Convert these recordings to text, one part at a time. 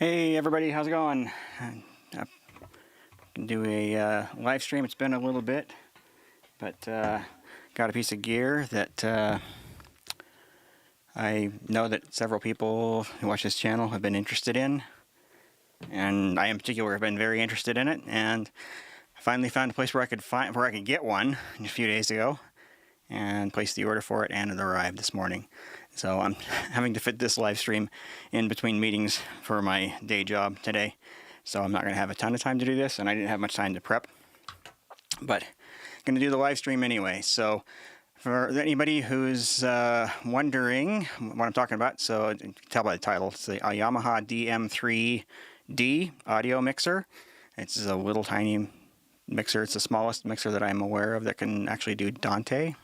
Hey everybody, how's it going? I can do a live stream. It's been a little bit, but got a piece of gear that I know that several people who watch this channel have been interested in, and I in particular have been very interested in it. And I finally found a place where I could get one a few days ago, and placed the order for it, and it arrived this morning. So I'm having to fit this live stream in between meetings for my day job today. So I'm not going to have a ton of time to do this, and I didn't have much time to prep. But I'm going to do the live stream anyway. So for anybody who's wondering what I'm talking about, so you can tell by the title, it's the Yamaha DM3-D audio mixer. It's a little tiny mixer. It's the smallest mixer that I'm aware of that can actually do Dante.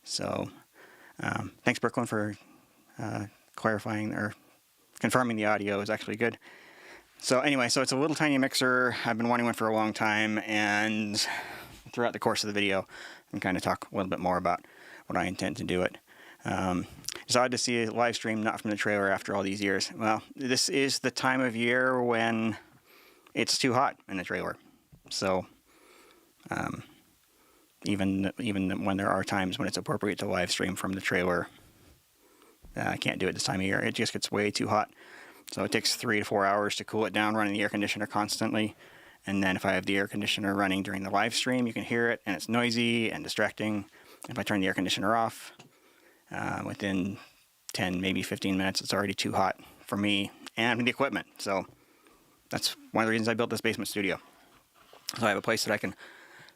So thanks, Brooklyn, for clarifying or confirming the audio is actually good. So anyway, so it's a little tiny mixer. I've been wanting one for a long time, and throughout the course of the video, I'm kind of talk a little bit more about what I intend to do it. It's odd to see a live stream not from the trailer after all these years. Well, this is the time of year when it's too hot in the trailer. So even when there are times when it's appropriate to live stream from the trailer, I can't do it this time of year. It just gets way too hot. So it takes 3 to 4 hours to cool it down running the air conditioner constantly. And then if I have the air conditioner running during the live stream, you can hear it, and it's noisy and distracting. If I turn the air conditioner off, within 10, maybe 15 minutes, it's already too hot for me and the equipment. So that's one of the reasons I built this basement studio. So I have a place that I can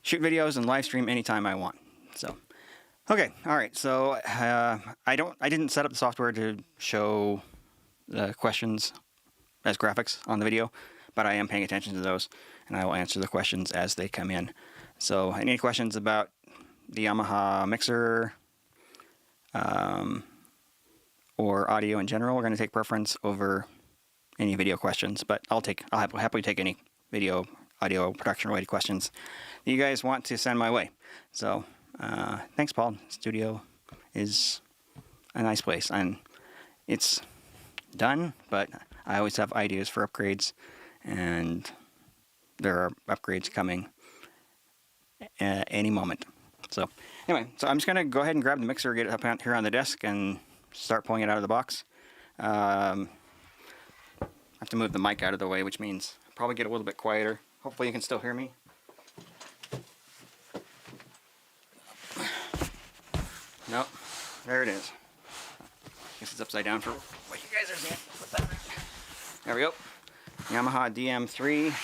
shoot videos and live stream anytime I want. So, okay, all right. So I didn't set up the software to show the questions as graphics on the video, but I am paying attention to those, and I will answer the questions as they come in. So any questions about the Yamaha mixer or audio in general, we're going to take preference over any video questions, but I'll happily take any video, audio, production related questions that you guys want to send my way. So thanks, Paul. Studio is a nice place, and it's done, but I always have ideas for upgrades, and there are upgrades coming at any moment. So anyway, so I'm just going to go ahead and grab the mixer, get it up here on the desk, and start pulling it out of the box. I have to move the mic out of the way, which means I'll probably get a little bit quieter. Hopefully you can still hear me. Nope, there it is. Guess it's upside down for what you guys are seeing. Put that there we go. Yamaha DM3.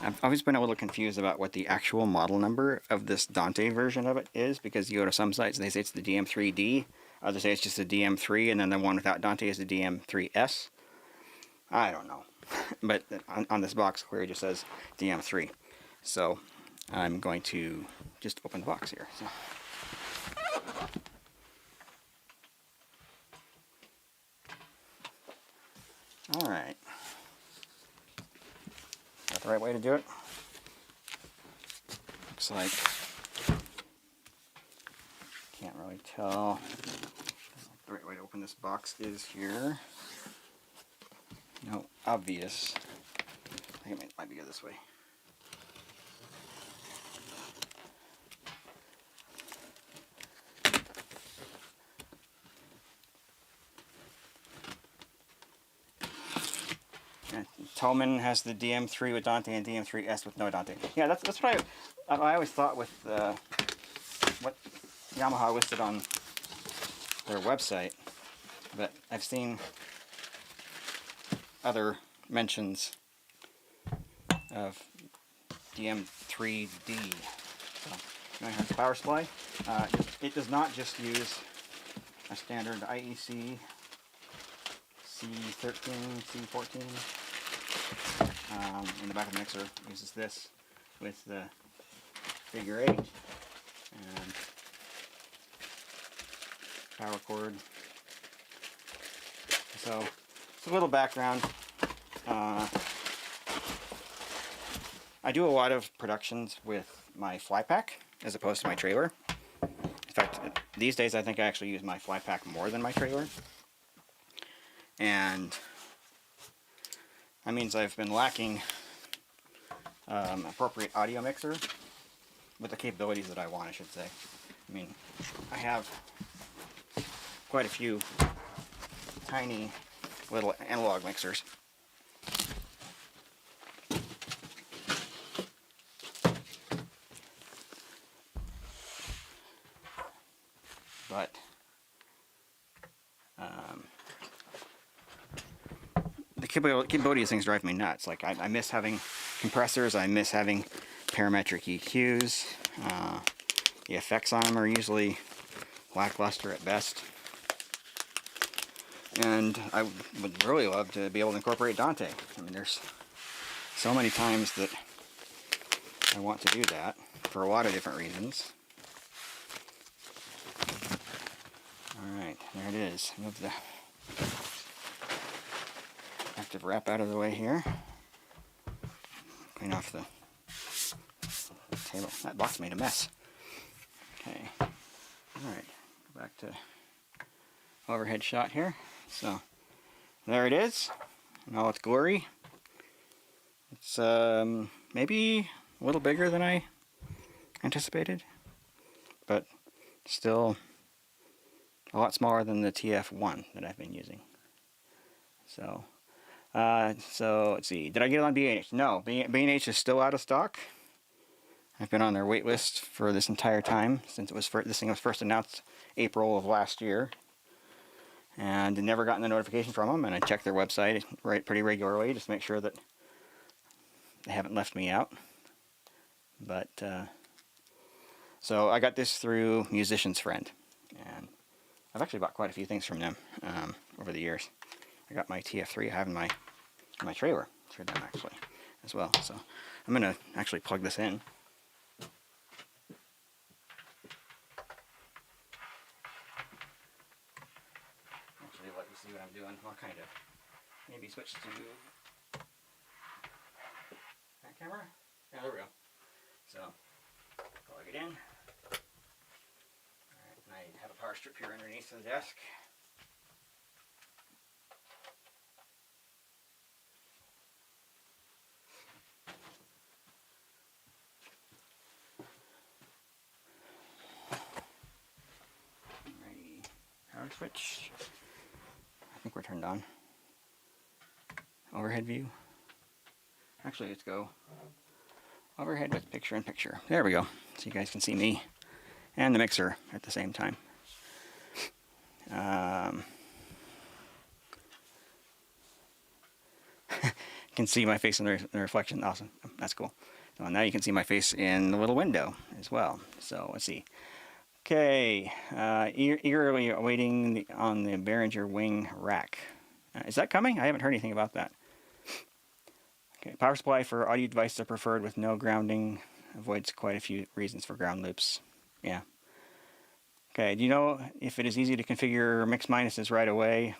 I've always been a little confused about what the actual model number of this Dante version of it is, because you go to some sites and they say it's the DM3D. Others say it's just the DM3, and then the one without Dante is the DM3S. I don't know. But on this box, clearly just says DM3. So I'm going to just open the box here. So. Alright. Is that the right way to do it? Looks like, can't really tell. The right way to open this box is here. No obvious. I think it might be good this way. Toman has the DM3 with Dante and DM3S with no Dante. Yeah, that's what I always thought with what Yamaha listed on their website, but I've seen other mentions of DM3D. So, it has power supply. It does not just use a standard IEC C13, C14. In the back of the mixer, uses this with the figure 8 and power cord. So it's a little background. I do a lot of productions with my fly pack as opposed to my trailer. In fact, these days I think I actually use my fly pack more than my trailer. and that means I've been lacking appropriate audio mixer with the capabilities that I want, I should say. I mean, I have quite a few tiny little analog mixers. But the capability of these things drive me nuts. Like, I miss having compressors, I miss having parametric EQs. The effects on them are usually lackluster at best. And I would really love to be able to incorporate Dante. I mean, there's so many times that I want to do that for a lot of different reasons. Alright, there it is. Move the active wrap out of the way here. Clean off the table. That box made a mess. Okay. Alright, go back to overhead shot here. So, there it is. In all its glory. It's maybe a little bigger than I anticipated, but still a lot smaller than the TF1 that I've been using. So let's see. Did I get it on B&H? No, B&H is still out of stock. I've been on their wait list for this entire time since this thing was first announced April of last year, and never gotten a notification from them. And I checked their website pretty regularly just to make sure that they haven't left me out. But so I got this through Musician's Friend, and I've actually bought quite a few things from them over the years. I got my TF3 I have in my trailer through them actually as well. So I'm going to actually plug this in. Actually let you see what I'm doing. I'll kind of maybe switch to that camera. Yeah, there we go. So plug it in. I have a power strip here underneath the desk. Alrighty, power switch. I think we're turned on. Overhead view. Actually, let's go overhead with picture in picture. There we go. So you guys can see me and the mixer at the same time. You can see my face in the reflection. Awesome. That's cool. So now you can see my face in the little window as well. So let's see. Okay. Eagerly awaiting on the Behringer wing rack. Is that coming? I haven't heard anything about that. Okay. Power supply for audio devices are preferred with no grounding. Avoids quite a few reasons for ground loops. Yeah. Okay, do you know if it is easy to configure mix minuses right away,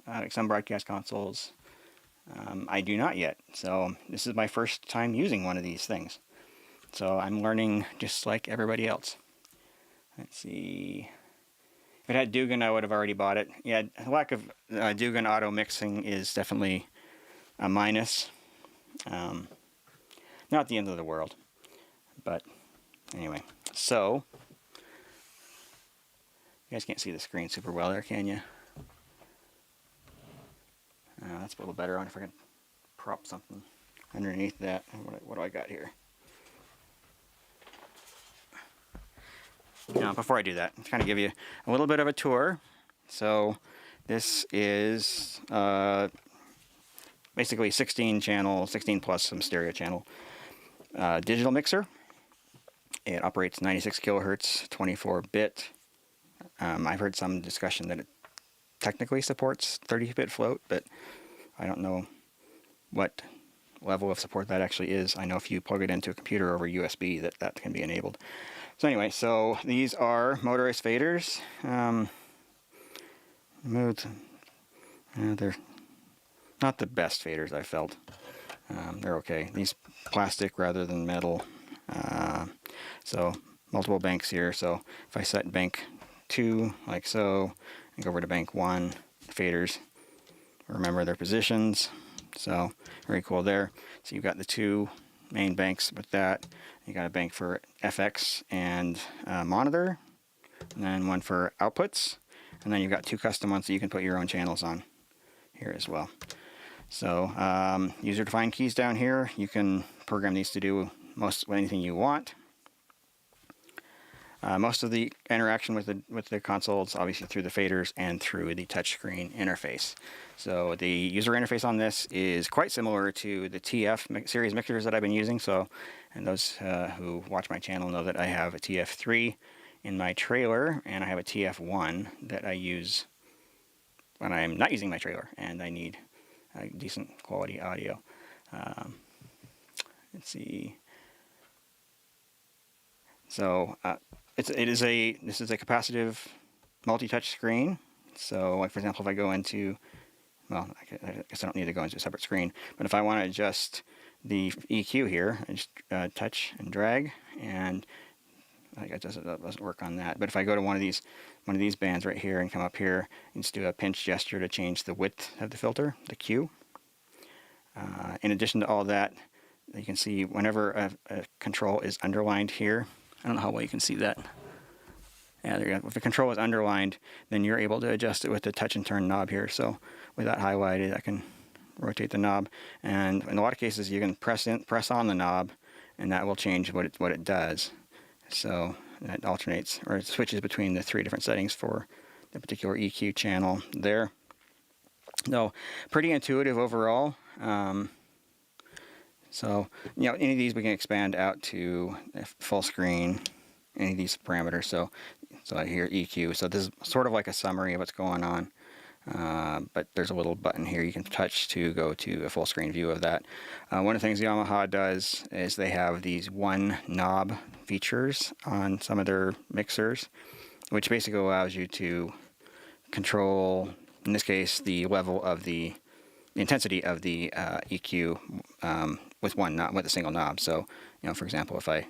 like some broadcast consoles? I do not yet, so this is my first time using one of these things. So I'm learning just like everybody else. Let's see. If it had Dugan, I would have already bought it. Yeah, lack of Dugan auto mixing is definitely a minus. Not the end of the world. But anyway, so you guys can't see the screen super well there, can you? That's a little better. I wonder if I can prop something underneath that. What do I got here? Now, before I do that, I'll kind of give you a little bit of a tour. So this is basically 16 plus some stereo channel digital mixer. It operates 96 kilohertz, 24-bit. I've heard some discussion that it technically supports 30-bit float, but I don't know what level of support that actually is. I know if you plug it into a computer over USB that can be enabled. So anyway, so these are motorized faders. They're not the best faders I've felt. They're okay. These plastic rather than metal. So multiple banks here. So if I set bank 2 like so, and go over to bank 1, the faders remember their positions. So very cool there. So you've got the two main banks with that. You got a bank for FX and monitor, and then one for outputs, and then you've got two custom ones that you can put your own channels on here as well. So user-defined keys down here. You can program these to do most anything you want. Most of the interaction with the console is obviously through the faders and through the touchscreen interface. So the user interface on this is quite similar to the TF series mixers that I've been using. So, and those who watch my channel know that I have a TF3 in my trailer, and I have a TF1 that I use when I'm not using my trailer and I need decent quality audio. Let's see. So this is a capacitive multi-touch screen. So like for example, if I go into, well, I guess I don't need to go into a separate screen, but if I want to adjust the EQ here, I just touch and drag, and I guess it doesn't work on that. But if I go to one of these bands right here and come up here and just do a pinch gesture to change the width of the filter, the Q. In addition to all that, you can see whenever a control is underlined here, I don't know how well you can see that. Yeah, there you go. If the control is underlined, then you're able to adjust it with the touch and turn knob here. So with that highlighted, I can rotate the knob, and in a lot of cases you can press on the knob, and that will change what it does. So that alternates, or it switches between the three different settings for the particular EQ channel there. So pretty intuitive overall. So, you know, any of these we can expand out to full screen, any of these parameters. So I hear EQ. So this is sort of like a summary of what's going on. But there's a little button here you can touch to go to a full screen view of that. One of the things Yamaha does is they have these one knob features on some of their mixers, which basically allows you to control, in this case, the level of the intensity of the EQ with one knob, with a single knob. So, you know, for example, if I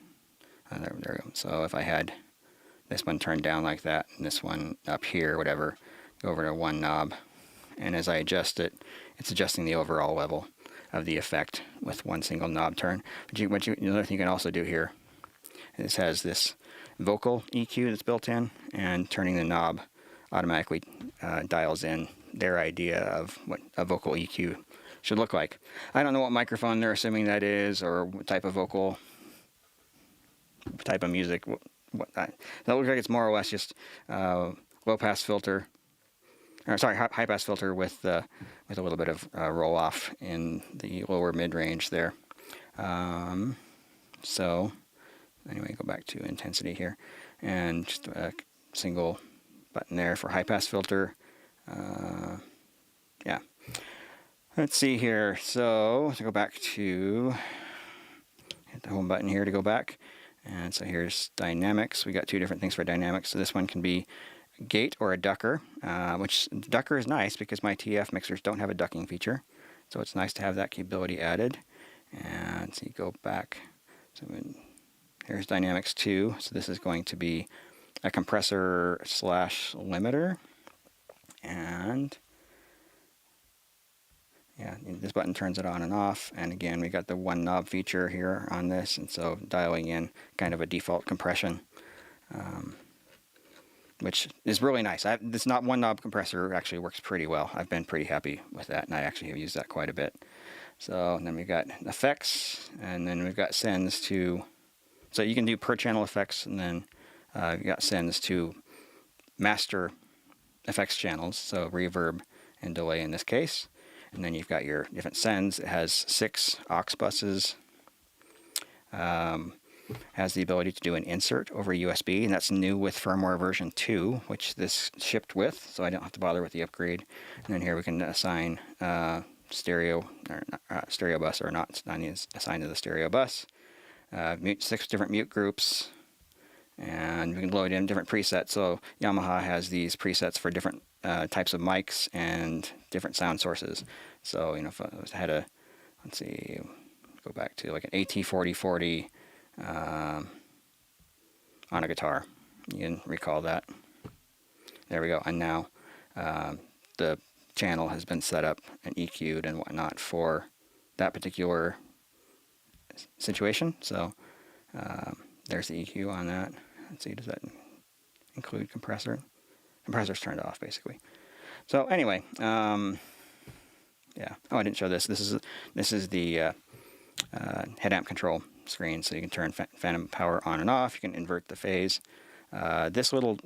there we go. So if I had this one turned down like that, and this one up here, whatever, go over to one knob, and as I adjust it, it's adjusting the overall level of the effect with one single knob turn. But another thing you can also do here, this has this vocal EQ that's built in, and turning the knob automatically dials in their idea of what a vocal EQ should look like. I don't know what microphone they're assuming that is, or what type of vocal, type of music. That looks like it's more or less just low pass filter, or sorry, high pass filter with a little bit of roll off in the lower mid range there. So anyway, go back to intensity here, and just a single button there for high pass filter. Yeah. Let's see here. So to go back to, hit the home button here to go back. And so here's dynamics. We got two different things for dynamics. So this one can be gate or a ducker, which ducker is nice because my TF mixers don't have a ducking feature. So it's nice to have that capability added. And so you go back. So here's dynamics 2. So this is going to be a compressor / limiter. And yeah, this button turns it on and off. And again, we got the one knob feature here on this, and so dialing in kind of a default compression, which is really nice. This not one knob compressor actually works pretty well. I've been pretty happy with that, and I actually have used that quite a bit. So and then we've got effects, and then we've got sends to, so you can do per channel effects, and then you've got sends to master effects channels, so reverb and delay in this case. And then you've got your different sends. It has 6 aux buses. Has the ability to do an insert over USB, and that's new with firmware version 2, which this shipped with, so I don't have to bother with the upgrade. And then here we can assign stereo bus or not assigned to the stereo bus. 6 different mute groups, and we can load in different presets. So Yamaha has these presets for different types of mics and different sound sources. So, you know, if I had a, let's see, go back to like an AT4040 on a guitar. You can recall that. There we go. And now the channel has been set up and EQ'd and whatnot for that particular situation. So there's the EQ on that. Let's see, does that include compressor? Compressor's turned off basically. So anyway, yeah. Oh, I didn't show this. This is the head amp control screen, so you can turn phantom power on and off. You can invert the phase. This little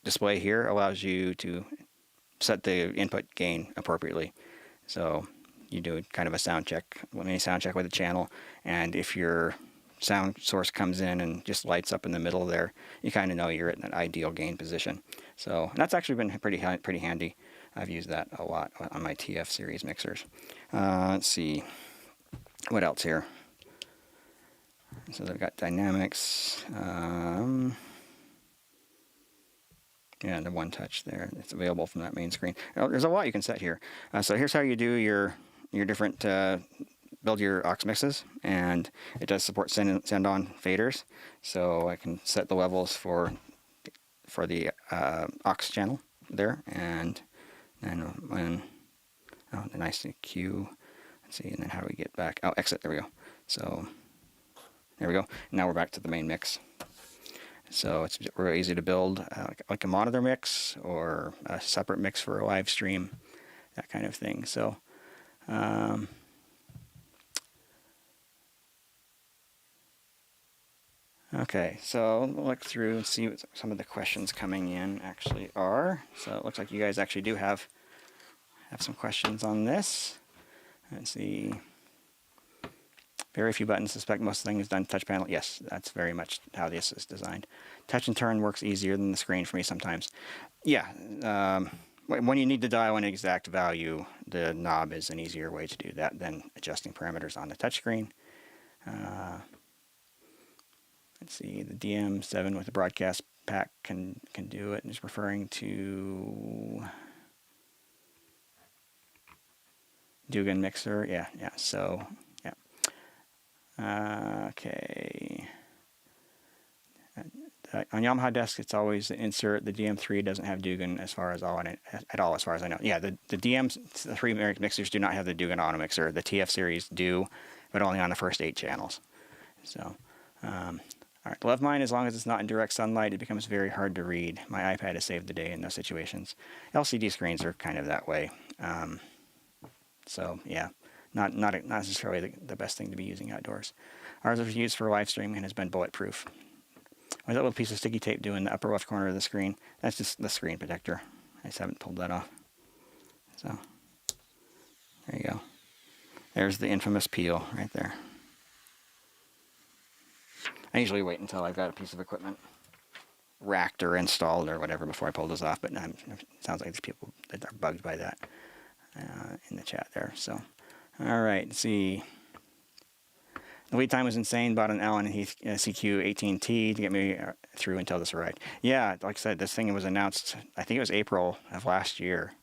display here allows you to set the input gain appropriately. So you do kind of a sound check, mini sound check with the channel, and if your sound source comes in and just lights up in the middle there, you kind of know you're in an ideal gain position. So that's actually been pretty handy. I've used that a lot on my TF series mixers. Let's see, what else here? So they've got dynamics. Yeah, the one touch there. It's available from that main screen. There's a lot you can set here. So here's how you do your different build your aux mixes, and it does support send on faders. So I can set the levels for the aux channel there, and then when the nice EQ. Let's see, and then how do we get back? Oh, exit. There we go. So there we go. Now we're back to the main mix. So it's really easy to build like a monitor mix or a separate mix for a live stream, that kind of thing. So okay, so we'll look through and see what some of the questions coming in actually are. So it looks like you guys actually do have some questions on this. Let's see. Very few buttons. Suspect most of the things done touch panel. Yes, that's very much how this is designed. Touch and turn works easier than the screen for me sometimes. Yeah, when you need to dial an exact value, the knob is an easier way to do that than adjusting parameters on the touchscreen. Let's see, the DM7 with the broadcast pack can do it. It's referring to Dugan mixer. Yeah. So yeah. Okay. On Yamaha desks, it's always the insert. The DM3 doesn't have Dugan as far as as far as I know. Yeah, the DM3 mixers do not have the Dugan auto mixer. The TF series do, but only on the first 8 channels. So, all right. Love mine as long as it's not in direct sunlight. It becomes very hard to read. My iPad has saved the day in those situations. LCD screens are kind of that way. So yeah, not necessarily the best thing to be using outdoors. Ours is used for live streaming and has been bulletproof. What's that little piece of sticky tape doing in the upper left corner of the screen? That's just the screen protector. I just haven't pulled that off. So there you go. There's the infamous peel right there. I usually wait until I've got a piece of equipment racked or installed or whatever before I pull this off, but it sounds like there's people that are bugged by that in the chat there. So, all right, let's see. The wait time was insane. Bought an Allen & Heath CQ18T to get me through until this arrived. Yeah, like I said, this thing was announced, I think it was April of last year,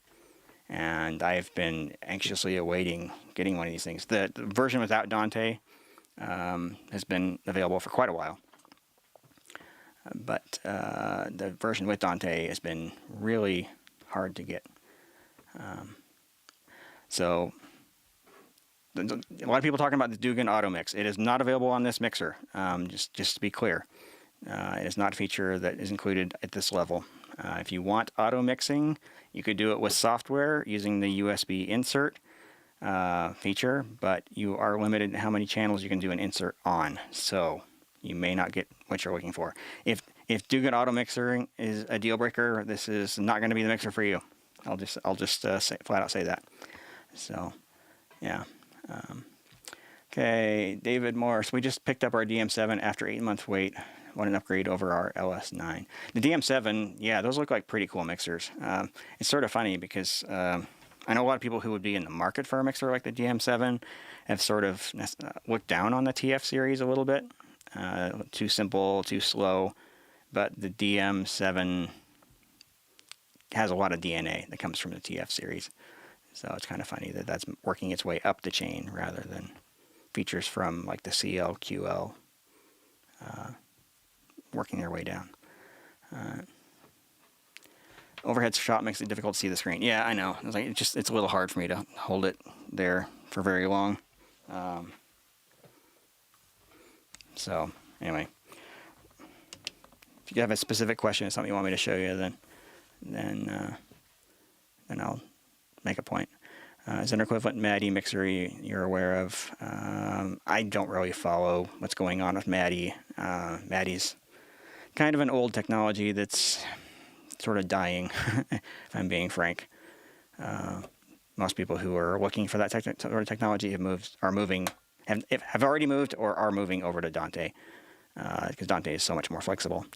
and I've been anxiously awaiting getting one of these things. The version without Dante has been available for quite a while, but the version with Dante has been really hard to get. So a lot of people talking about the Dugan Auto Mix. It is not available on this mixer, just to be clear. It is not a feature that is included at this level. If you want auto mixing, you could do it with software using the USB insert feature, but you are limited in how many channels you can do an insert on, so you may not get what you're looking for. If Dugan Auto Mixing is a deal breaker, this is not going to be the mixer for you. I'll just flat out say that. So, yeah. Okay, David Morris. We just picked up our DM7 after 8-month wait. Want an upgrade over our LS9. The DM7, yeah, those look like pretty cool mixers. It's sort of funny because I know a lot of people who would be in the market for a mixer like the DM7 have sort of looked down on the TF series a little bit. Too simple, too slow. But the DM7 has a lot of DNA that comes from the TF series. So it's kind of funny that that's working its way up the chain rather than features from like the CL, QL working their way down. overhead shot makes it difficult to see the screen. Yeah, I know. It's like it's a little hard for me to hold it there for very long. So anyway, if you have a specific question or something you want me to show you, then I'll make a point. Is an equivalent MADI mixer you're aware of? I don't really follow what's going on with MADI. MADI's kind of an old technology that's sort of dying, if I'm being frank. Most people who are looking for that sort of technology have already moved or are moving over to Dante, because Dante is so much more flexible.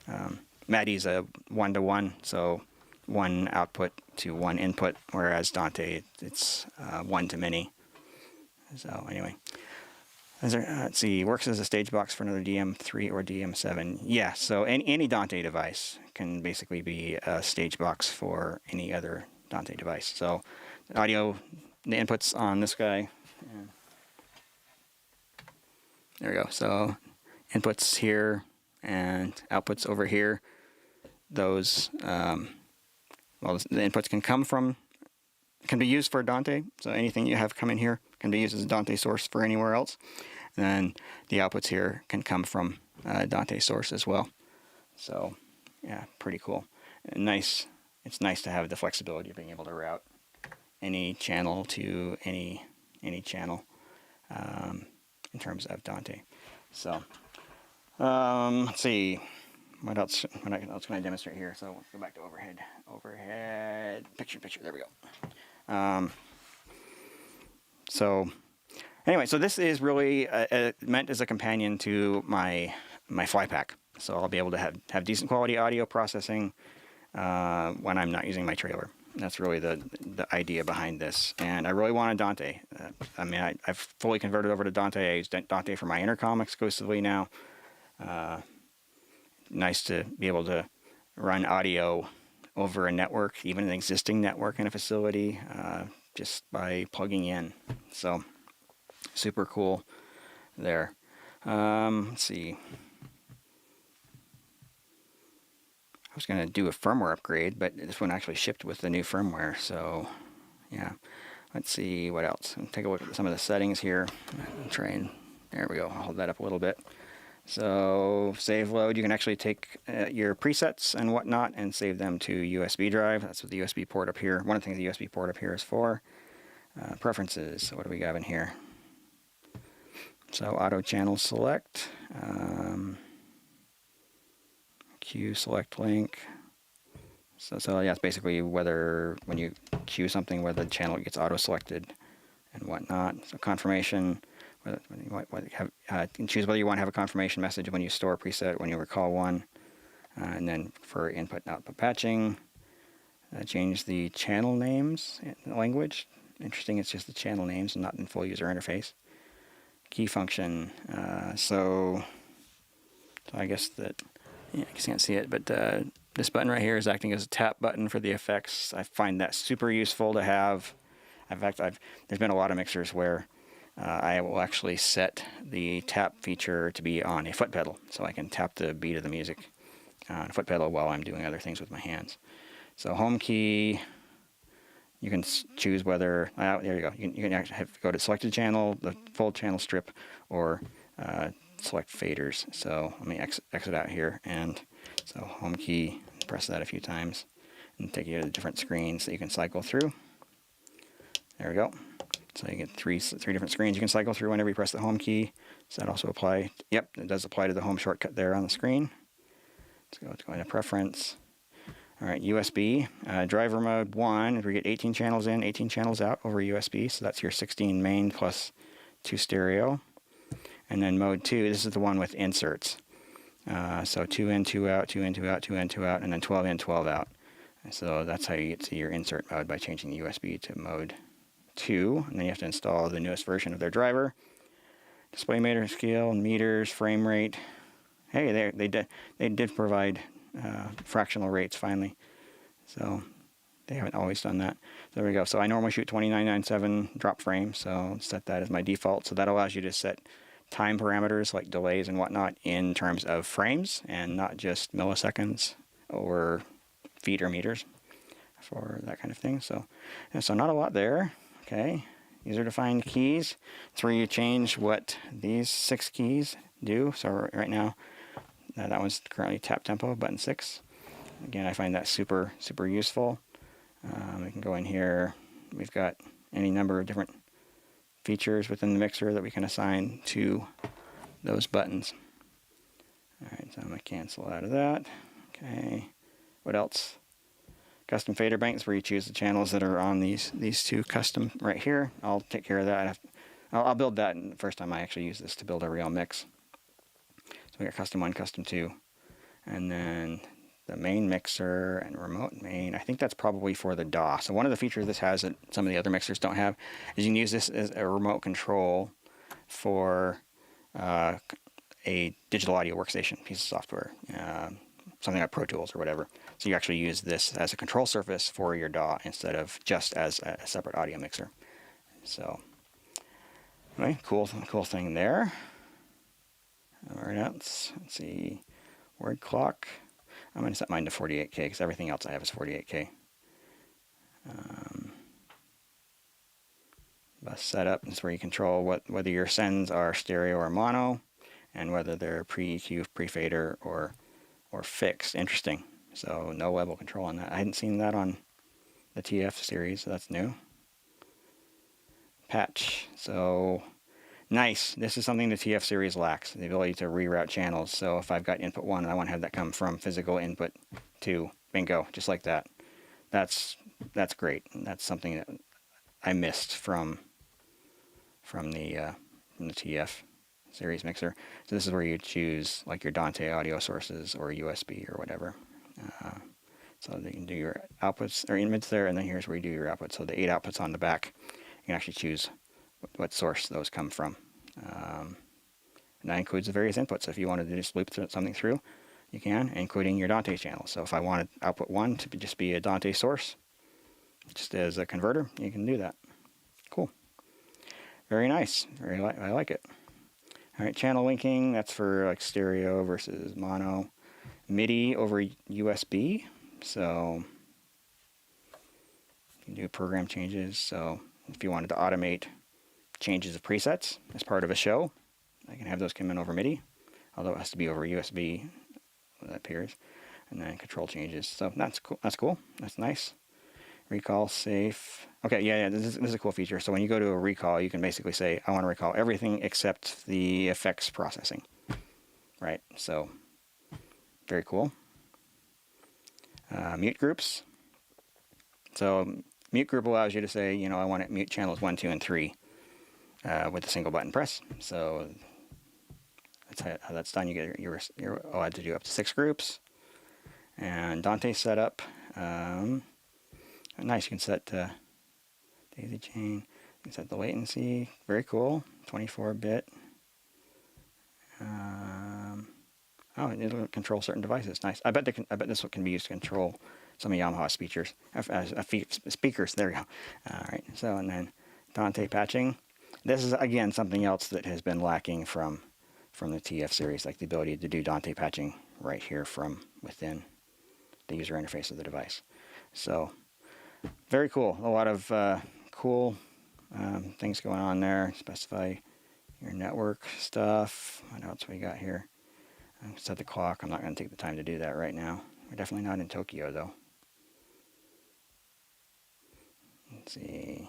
MADI's a one-to-one, so one output to one input, whereas Dante, it's one-to-many. So anyway, let's see, works as a stage box for another DM3 or DM7. Yeah, so any Dante device can basically be a stage box for any other Dante device. So audio, the inputs on this guy. There we go. So inputs here and outputs over here. Those, well, the inputs can be used for Dante. So anything you have come in here can be used as a Dante source for anywhere else. And then the outputs here can come from Dante source as well. So yeah, pretty cool. And nice. It's nice to have the flexibility of being able to route any channel to any channel in terms of Dante. So let's see, what else can I demonstrate here? So let's go back to overhead picture. There we go. So anyway, so this is really meant as a companion to my fly pack. So I'll be able to have decent quality audio processing when I'm not using my trailer. That's really the idea behind this. And I really wanted Dante. I mean, I've fully converted over to Dante. I use Dante for my intercom exclusively now. Nice to be able to run audio over a network, even an existing network in a facility, just by plugging in. So super cool there. Let's see. I was going to do a firmware upgrade, but this one actually shipped with the new firmware. So yeah, let's see what else. Take a look at some of the settings here. There we go. I'll hold that up a little bit. So save load, you can actually take your presets and whatnot and save them to USB drive. That's what the USB port up here, one of the things the USB port up here is for. Preferences, so what do we got in here? So auto channel select, queue select link. So yeah, it's basically whether when you queue something, whether the channel gets auto selected and whatnot. So confirmation. You can choose whether you want to have a confirmation message when you store a preset, when you recall one, and then for input and output patching, change the channel names in language. Interesting, it's just the channel names and not in full user interface. Key function. So I guess that you can't see it, but this button right here is acting as a tap button for the effects. I find that super useful to have. In fact, there's been a lot of mixers where I will actually set the tap feature to be on a foot pedal, so I can tap the beat of the music on a foot pedal while I'm doing other things with my hands. So home key, you can choose whether, there you go, you can actually go to selected channel, the full channel strip, or select faders. So let me exit out here, and so home key, press that a few times, and take you to different screens that you can cycle through. There we go. So you get three different screens you can cycle through whenever you press the home key. Does that also apply? Yep, it does apply to the home shortcut there on the screen. Let's go into preference. All right, USB. Driver mode 1, we get 18 channels in, 18 channels out over USB. So that's your 16 main plus 2 stereo. And then mode 2, this is the one with inserts. So 2 in, 2 out, 2 in, 2 out, 2 in, 2 out, and then 12 in, 12 out. So that's how you get to your insert mode, by changing the USB to mode 2, and then you have to install the newest version of their driver. Display meter scale and meters, frame rate. Hey, they did provide fractional rates finally. So they haven't always done that. There we go. So I normally shoot 2997 drop frame, so I'll set that as my default. So that allows you to set time parameters like delays and whatnot in terms of frames and not just milliseconds or feet or meters. for that kind of thing. So not a lot there. Okay, user defined keys. It's where you change what these 6 keys do. So right now, that one's currently tap tempo, button 6. Again, I find that super useful. We can go in here. We've got any number of different features within the mixer that we can assign to those buttons. Alright, so I'm going to cancel out of that. Okay, what else? Custom fader banks, where you choose the channels that are on these 2 custom right here. I'll take care of that. I'll build that the first time I actually use this to build a real mix. So we got custom 1, custom 2, and then the main mixer and remote main. I think that's probably for the DAW. So one of the features this has that some of the other mixers don't have is you can use this as a remote control for a digital audio workstation piece of software, something like Pro Tools or whatever. So you actually use this as a control surface for your DAW instead of just as a separate audio mixer. So anyway, cool thing there. All right, let's see, word clock. I'm going to set mine to 48K because everything else I have is 48K. Bus setup is where you control whether your sends are stereo or mono, and whether they're pre-EQ, pre-fader, or fixed. Interesting. So no level control on that. I hadn't seen that on the TF series, so that's new. Patch. So nice. This is something the TF series lacks, the ability to reroute channels. So if I've got input 1 and I want to have that come from physical input 2, bingo, just like that. That's great. And that's something that I missed from the TF series mixer. So this is where you choose like your Dante audio sources or USB or whatever. So you can do your outputs or inputs there, and then here's where you do your outputs. So the 8 outputs on the back, you can actually choose what source those come from. And that includes the various inputs. If you wanted to just loop something through, you can, including your Dante channel. So if I wanted output 1 to just be a Dante source, just as a converter, you can do that. Cool. Very nice. I like it. All right, channel linking, that's for like stereo versus mono. MIDI over USB, so you can do program changes. So if you wanted to automate changes of presets as part of a show, I can have those come in over MIDI, although it has to be over USB, that appears, and then control changes. So that's cool. That's nice. Recall safe. Okay, yeah, this is a cool feature. So when you go to a recall, you can basically say, I want to recall everything except the effects processing. Right, so very cool. Mute groups. So mute group allows you to say, you know, I want to mute channels 1, 2, and 3 with a single button press. So that's how that's done. You're allowed to do up to 6 groups. And Dante setup. Nice, you can set daisy chain, you can set the latency, very cool, 24-bit. Oh, it'll control certain devices, nice. I bet this one can be used to control some of Yamaha speakers. Speakers, there we go. All right, so and then Dante patching. This is, again, something else that has been lacking from the TF series, like the ability to do Dante patching right here from within the user interface of the device. So very cool. A lot of cool things going on there. Specify your network stuff. What else we got here? Set the clock. I'm not going to take the time to do that right now. We're definitely not in Tokyo, though. Let's see.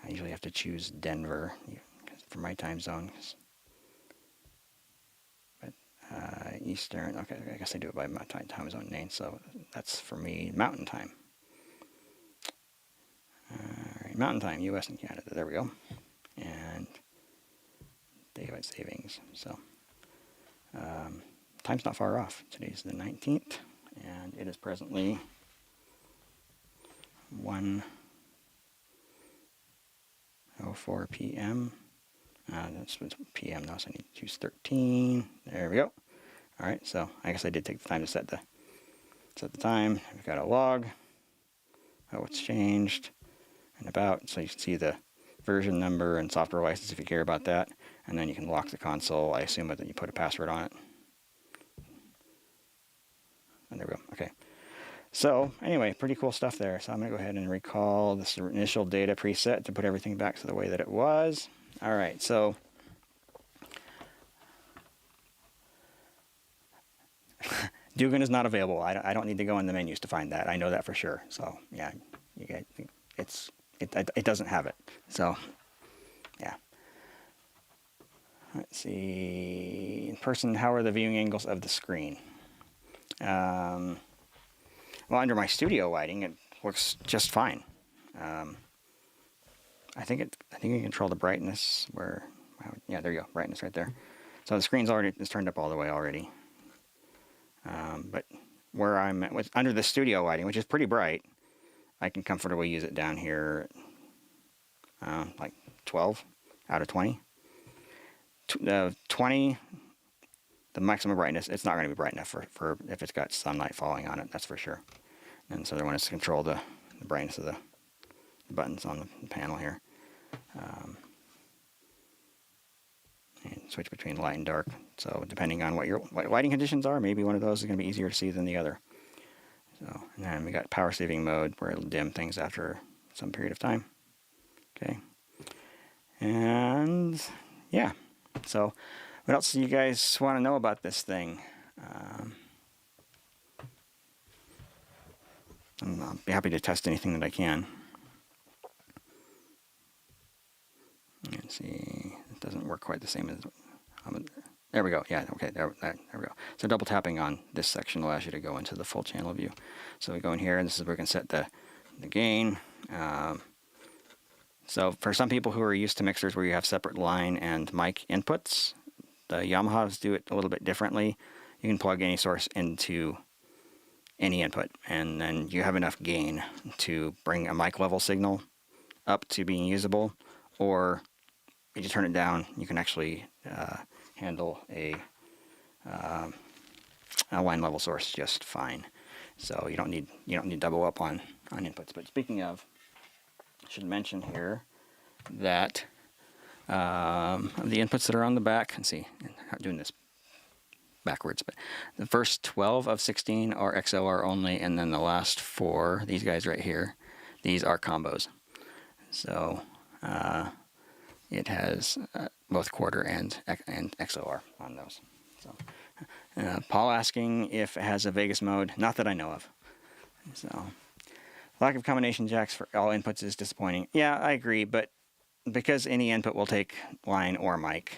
I usually have to choose Denver for my time zone. But Eastern. Okay, I guess I do it by my time zone name. So that's for me Mountain Time. Alright, Mountain Time, US and Canada. There we go. And daylight savings. So time's not far off. Today's the 19th, and it is presently 1:04 p.m. That's p.m. now, so I need to choose 13. There we go. All right, so I guess I did take the time to set the time. We've got a log. Oh, it's changed. And about, so you can see the version number and software license if you care about that. And then you can lock the console. I assume that you put a password on it. And there we go. Okay. So anyway, pretty cool stuff there. So I'm going to go ahead and recall this initial data preset to put everything back to the way that it was. All right, so Dugan is not available. I don't need to go in the menus to find that. I know that for sure. So yeah, it doesn't have it. So yeah. Let's see. In person, how are the viewing angles of the screen? Well, under my studio lighting, it works just fine. I think you can control the brightness. Yeah, there you go, brightness right there. So the screen's is turned up all the way already. But where I'm at under the studio lighting, which is pretty bright, I can comfortably use it down here, like 12 out of 20. 20, the maximum brightness, it's not going to be bright enough for if it's got sunlight falling on it, that's for sure. And so they want us to control the brightness of the buttons on the panel here. And switch between light and dark. So depending on what your lighting conditions are, maybe one of those is going to be easier to see than the other. So, and then we got power saving mode where it'll dim things after some period of time. Okay. And yeah. So what else do you guys want to know about this thing? I'll be happy to test anything that I can. Let's see, it doesn't work quite the same as, there we go, yeah, okay, there we go. So double tapping on this section allows you to go into the full channel view. So we go in here, and this is where we can set the gain. So for some people who are used to mixers where you have separate line and mic inputs, the Yamahas do it a little bit differently. You can plug any source into any input, and then you have enough gain to bring a mic level signal up to being usable, or if you turn it down, you can actually handle a line level source just fine. So you don't need double up on inputs. But speaking of, I should mention here that the inputs that are on the back, let's see, I'm doing this backwards, but the first 12 of 16 are XLR only, and then the last 4, these guys right here, these are combos. So it has both quarter and XLR on those. So Paul asking if it has a Vegas mode. Not that I know of. So lack of combination jacks for all inputs is disappointing. Yeah, I agree, but because any input will take line or mic,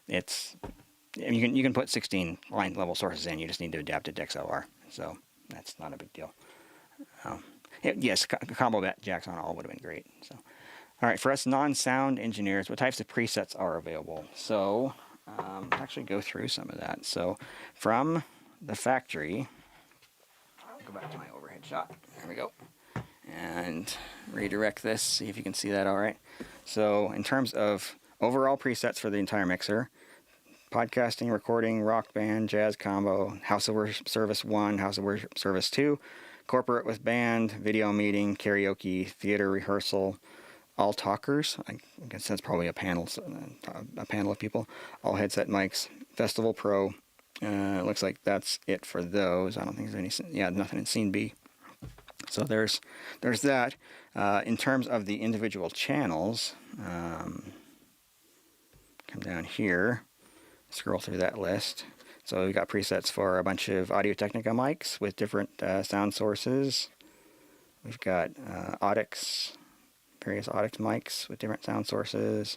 you can put 16 line level sources in. You just need to adapt it to XLR. So that's not a big deal. Yes, combo jacks on all would have been great. So, all right, for us non-sound engineers, what types of presets are available? So, actually go through some of that. So, from the factory, I'll go back to my overhead shot. There we go. And redirect this, see if you can see that all right. So, in terms of overall presets for the entire mixer, podcasting, recording, rock band, jazz combo, house of worship service 1, house of worship service 2, corporate with band, video meeting, karaoke, theater rehearsal, all talkers. I guess that's probably a panel of people. All headset mics, festival pro. Looks like that's it for those. I don't think there's any. Yeah, nothing in scene B. So there's that. In terms of the individual channels, come down here, scroll through that list. So we've got presets for a bunch of Audio-Technica mics with different sound sources. We've got various Audix mics with different sound sources.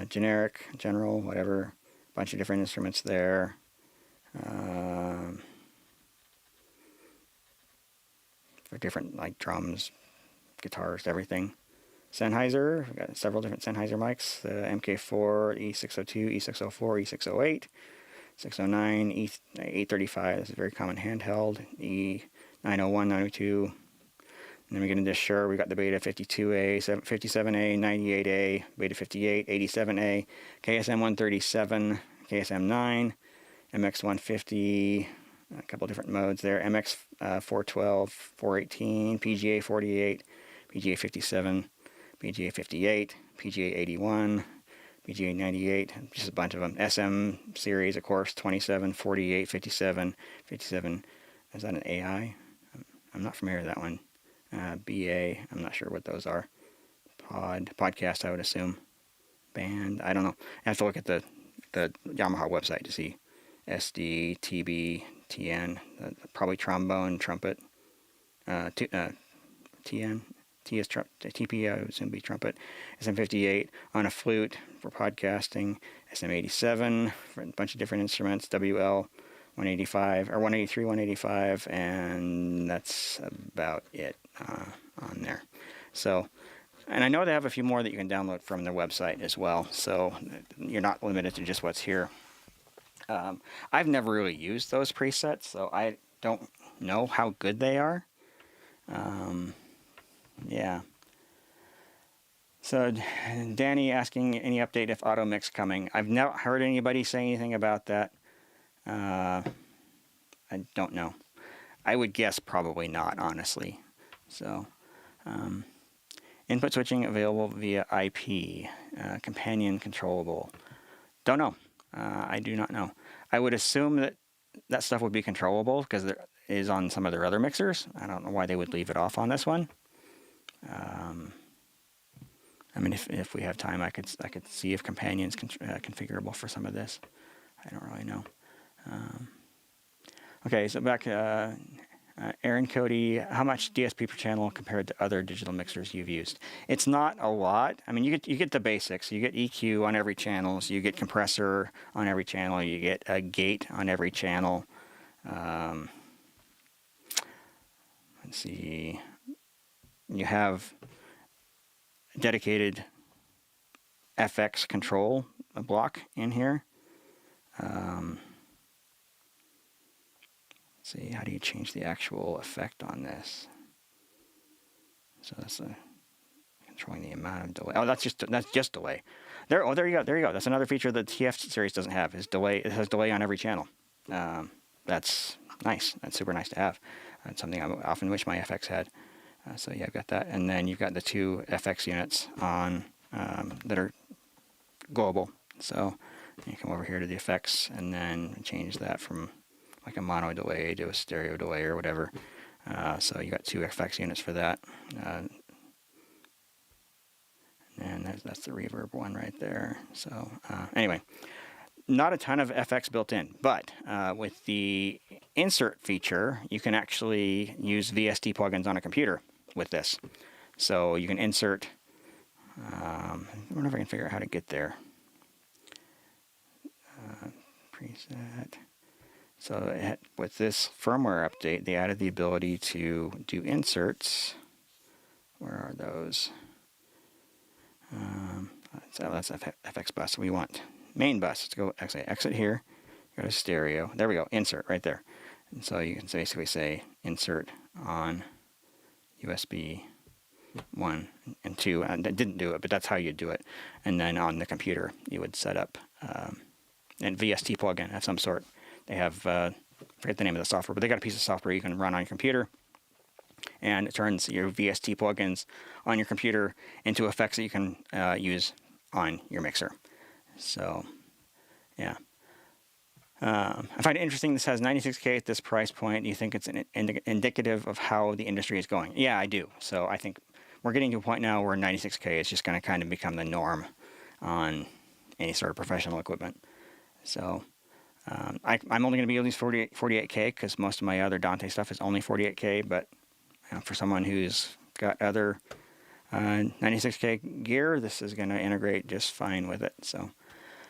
General, whatever. A bunch of different instruments there. For different, like drums, guitars, everything. Sennheiser, we've got several different Sennheiser mics. The MK4, E602, E604, E608. 609, E835, this is a very common handheld, E901, 902, and then we get into Shure, we got the Beta 52A, 57A, 98A, Beta 58, 87A, KSM 137, KSM 9, MX 150, a couple different modes there, MX 412, 418, PGA 48, PGA 57, PGA 58, PGA 81, BGA98, just a bunch of them. SM series, of course, 27, 48, 57, 57. Is that an AI? I'm not familiar with that one. BA, I'm not sure what those are. Podcast, I would assume. Band, I don't know. I have to look at the Yamaha website to see. SD, TB, TN, probably trombone, trumpet, TN, T is TP, I would assume be trumpet, SM58 on a flute for podcasting, SM87 for a bunch of different instruments, WL 185 or 183, 185, and that's about it on there. So, and I know they have a few more that you can download from their website as well, so you're not limited to just what's here. I've never really used those presets, so I don't know how good they are. Yeah. So Danny asking any update if auto mix coming. I've never heard anybody say anything about that. I don't know. I would guess probably not, honestly. So input switching available via IP. Companion controllable. Don't know. I do not know. I would assume that that stuff would be controllable because there is on some of their other mixers. I don't know why they would leave it off on this one. I mean, if we have time, I could see if Companion's configurable for some of this. I don't really know. Okay, so back Aaron Cody, how much DSP per channel compared to other digital mixers you've used? It's not a lot. I mean, you get the basics. You get EQ on every channel. So you get compressor on every channel. You get a gate on every channel. Let's see. You have dedicated FX control block in here. Let's see, how do you change the actual effect on this? So that's controlling the amount of delay. Oh, that's just delay. There you go. That's another feature that the TF series doesn't have. Is delay. It has delay on every channel. That's nice. That's super nice to have. That's something I often wish my FX had. So yeah, I've got that, and then you've got the two FX units on that are global. So you come over here to the effects, and then change that from like a mono delay to a stereo delay or whatever. So you got two FX units for that, and that's the reverb one right there. So anyway, not a ton of FX built in, but with the insert feature, you can actually use VST plugins on a computer with this. So you can insert, I wonder if I can figure out how to get there. Preset. So with this firmware update, they added the ability to do inserts. Where are those? So that's FX bus. We want main bus. Let's go exit here. Go to stereo. There we go. Insert right there. And so you can basically say insert on USB 1 and 2. And that didn't do it, but that's how you do it. And then on the computer, you would set up a VST plugin of some sort. They have, I forget the name of the software, but they got a piece of software you can run on your computer. And it turns your VST plugins on your computer into effects that you can use on your mixer. So, yeah. I find it interesting this has 96K at this price point. Do you think it's indicative of how the industry is going? Yeah, I do. So I think we're getting to a point now where 96K is just going to kind of become the norm on any sort of professional equipment. So I'm only going to be at least 48K because most of my other Dante stuff is only 48K. But for someone who's got other 96K gear, this is going to integrate just fine with it. So.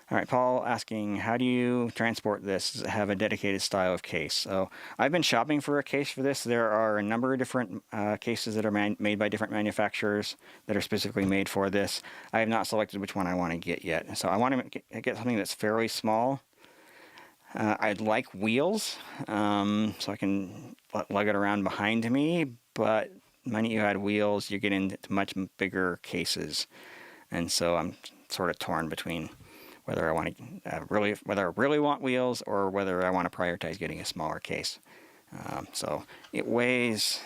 All right, Paul asking, how do you transport this? Does it have a dedicated style of case? So I've been shopping for a case for this. There are a number of different cases that are made by different manufacturers that are specifically made for this. I have not selected which one I want to get yet. So I want to get something that's fairly small. I'd like wheels so I can lug it around behind me, but when you add wheels, you get into much bigger cases. And so I'm sort of torn between whether I want to whether I really want wheels or whether I want to prioritize getting a smaller case. So it weighs,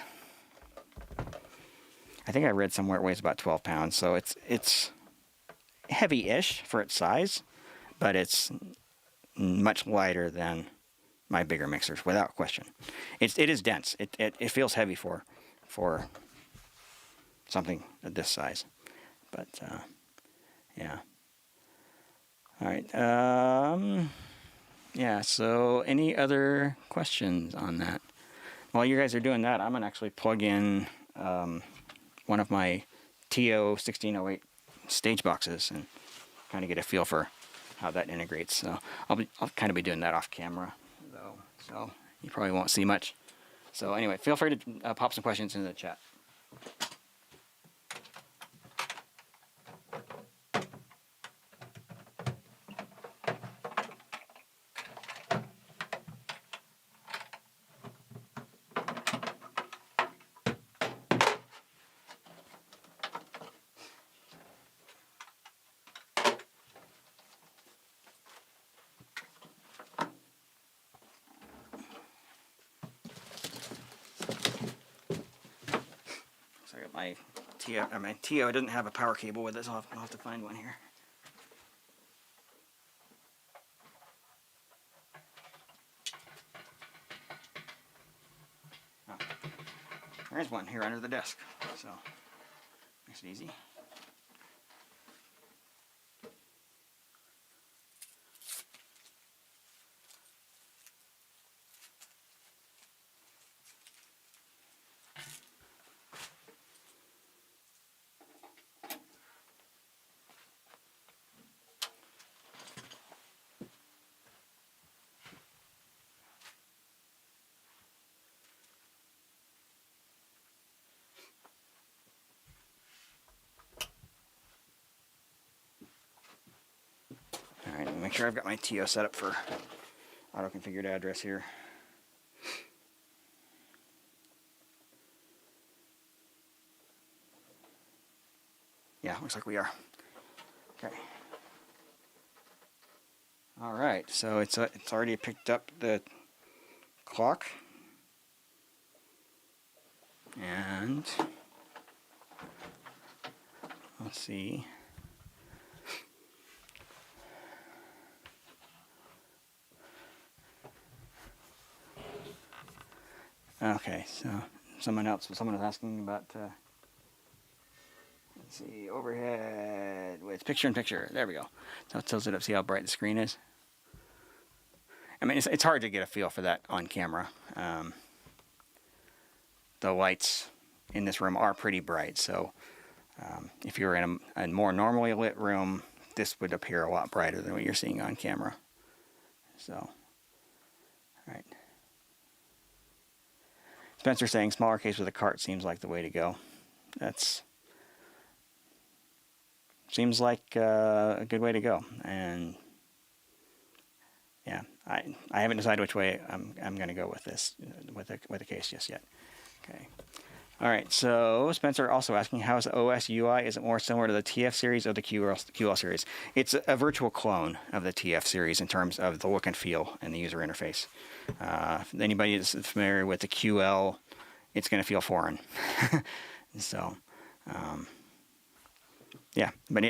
I think I read somewhere it weighs about 12 pounds. So it's heavy-ish for its size, but it's much lighter than my bigger mixers, without question. It is dense. It feels heavy for something this size, but yeah. All right. Yeah. So, any other questions on that? While you guys are doing that, I'm gonna actually plug in one of my TO 1608 stage boxes and kind of get a feel for how that integrates. So I'll kind of be doing that off camera, though. So you probably won't see much. So anyway, feel free to pop some questions into the chat. So I got my TO doesn't have a power cable with it, so I'll have to find one here. Oh, there's one here under the desk, so makes it easy. Alright, make sure I've got my TO set up for auto-configured address here. Yeah, looks like we are. Okay. Alright, so it's already picked up the clock. And let's see. Okay, so someone was asking about let's see, overhead with picture-in-picture. There we go. So it tilts it up. See how bright the screen is? I mean, it's hard to get a feel for that on camera. The lights in this room are pretty bright, so if you're in a more normally lit room, this would appear a lot brighter than what you're seeing on camera. So, all right. Spencer saying smaller case with a cart seems like the way to go. That seems like a good way to go. And yeah, I haven't decided which way I'm going to go with this with the case just yet. Okay. All right. So Spencer also asking, how is the OS UI? Is it more similar to the TF series or the QL series? It's a virtual clone of the TF series in terms of the look and feel and the user interface. If anybody is familiar with the QL, it's going to feel foreign. So, yeah, but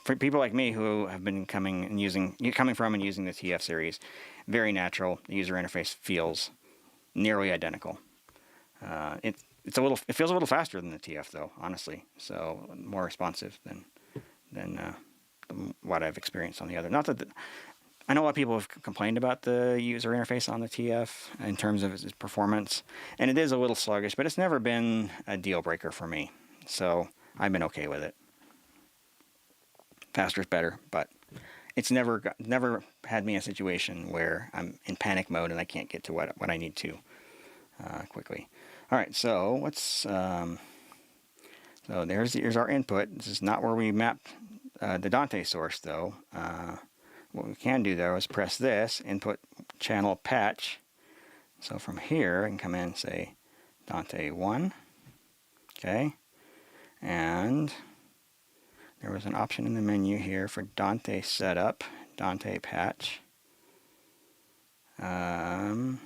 for people like me who have been coming from and using the TF series, very natural. The user interface feels nearly identical. It feels a little faster than the TF though, honestly. So more responsive than what I've experienced on the other. Not that I know a lot of people have complained about the user interface on the TF in terms of its performance, and it is a little sluggish, but it's never been a deal breaker for me. So I've been okay with it. Faster is better, but it's never had me in a situation where I'm in panic mode and I can't get to what I need to quickly. All right, so let's. So here's our input. This is not where we map the Dante source, though. What we can do though is press this input channel patch. So from here, I can come in and say Dante 1. Okay, and there was an option in the menu here for Dante setup, Dante patch. Yeah,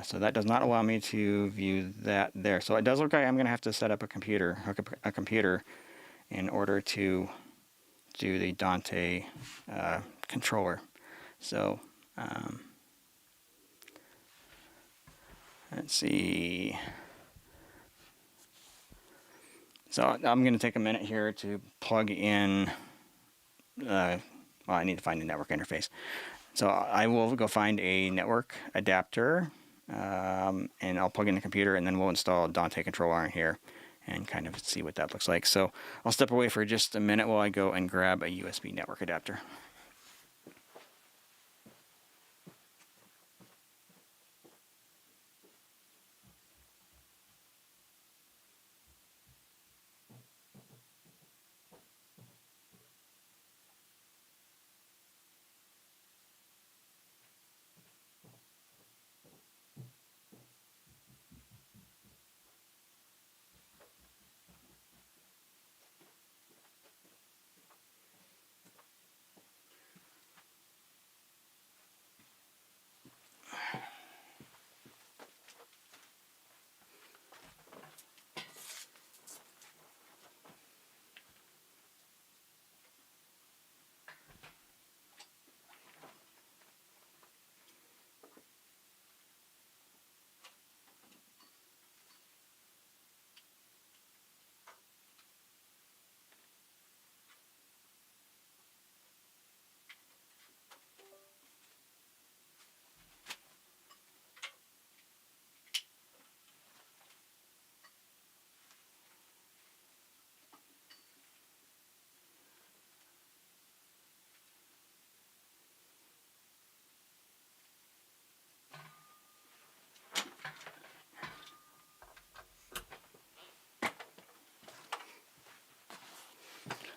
so that does not allow me to view that there. So it does look like I'm going to have to set up a computer, hook up a computer, in order to do the Dante controller. So let's see. So I'm going to take a minute here to plug in, well, I need to find a network interface. So I will go find a network adapter, and I'll plug in the computer, and then we'll install a Dante controller in here and kind of see what that looks like. So I'll step away for just a minute while I go and grab a USB network adapter.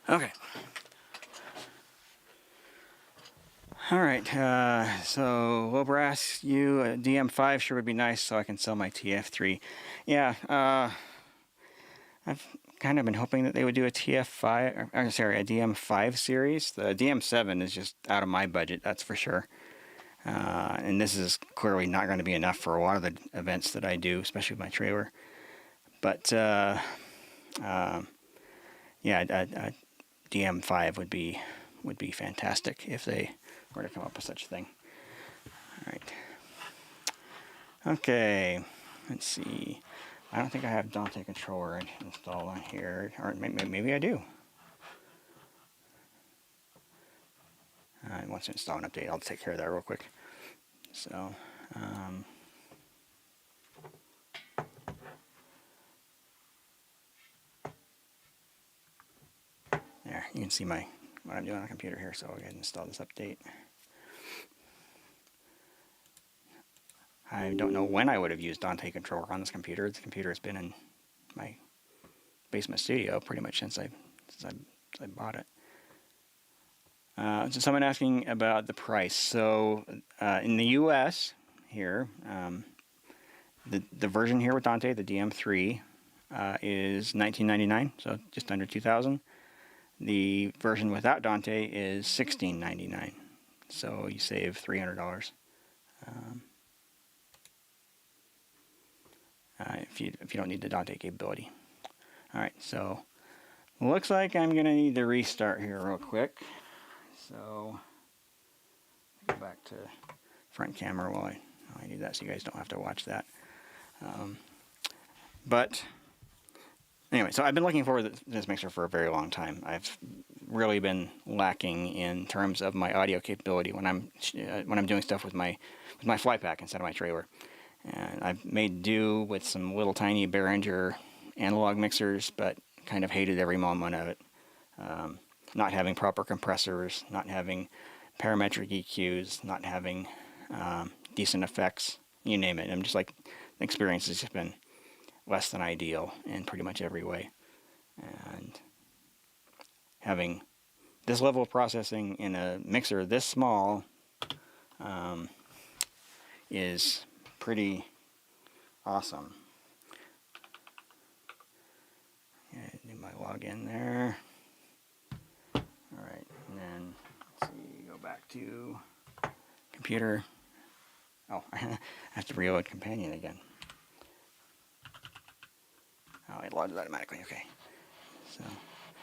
Okay. All right, so Wilbur you a DM5 sure would be nice so I can sell my TF3. Yeah, I've kind of been hoping that they would do a TF5, or sorry, a DM5 series. The DM7 is just out of my budget, that's for sure. And this is clearly not going to be enough for a lot of the events that I do, especially with my trailer. But yeah, a DM5 would be fantastic if they were to come up with such a thing. All right. Okay. Let's see. I don't think I have Dante controller installed on here, or maybe I do. Once I install an update, I'll take care of that real quick. So, there, you can see what I'm doing on the computer here, so I'll go ahead and install this update. I don't know when I would have used Dante controller on this computer. The computer has been in my basement studio pretty much since I bought it. So someone asking about the price. So in the U.S. here, the version here with Dante, the DM3, is $19.99, so just under $2,000. The version without Dante is $16.99, so you save $300. If you don't need the Dante capability. All right, so looks like I'm gonna need to restart here real quick. So go back to front camera while I do that, so you guys don't have to watch that. But anyway, so I've been looking forward to this mixer for a very long time. I've really been lacking in terms of my audio capability when I'm doing stuff with my fly pack instead of my trailer. And I've made do with some little tiny Behringer analog mixers, but kind of hated every moment of it. Not having proper compressors, not having parametric EQs, not having decent effects, you name it. I'm just like, the experience has just been less than ideal in pretty much every way. And having this level of processing in a mixer this small is pretty awesome. Do my login there. Alright, and then let's see, go back to computer. Oh, I have to reload companion again. Oh, it loaded automatically, okay. So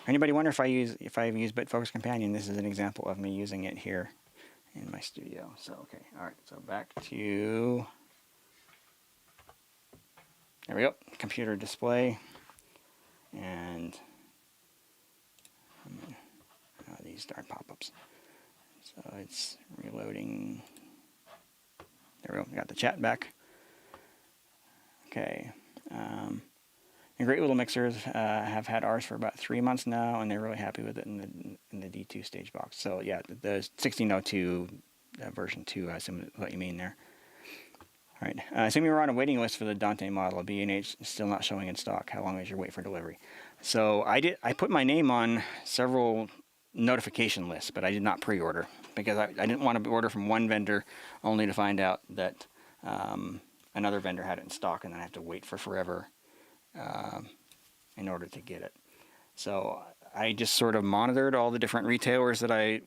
Anybody wonder if I use Bit Focus Companion? This is an example of me using it here in my studio. So okay, all right. So back to, there we go, computer display, and these darn pop-ups. So it's reloading. There we go. Got the chat back. Okay. And Great Little Mixers have had ours for about 3 months now, and they're really happy with it in the D2 stage box. So yeah, the 1602 version 2, I assume what you mean there. All right. Assuming we're on a waiting list for the Dante model, B&H is still not showing in stock. How long is your wait for delivery? So I put my name on several notification lists, but I did not pre-order because I didn't want to order from one vendor only to find out that another vendor had it in stock, and then I have to wait for forever in order to get it. So I just sort of monitored all the different retailers that I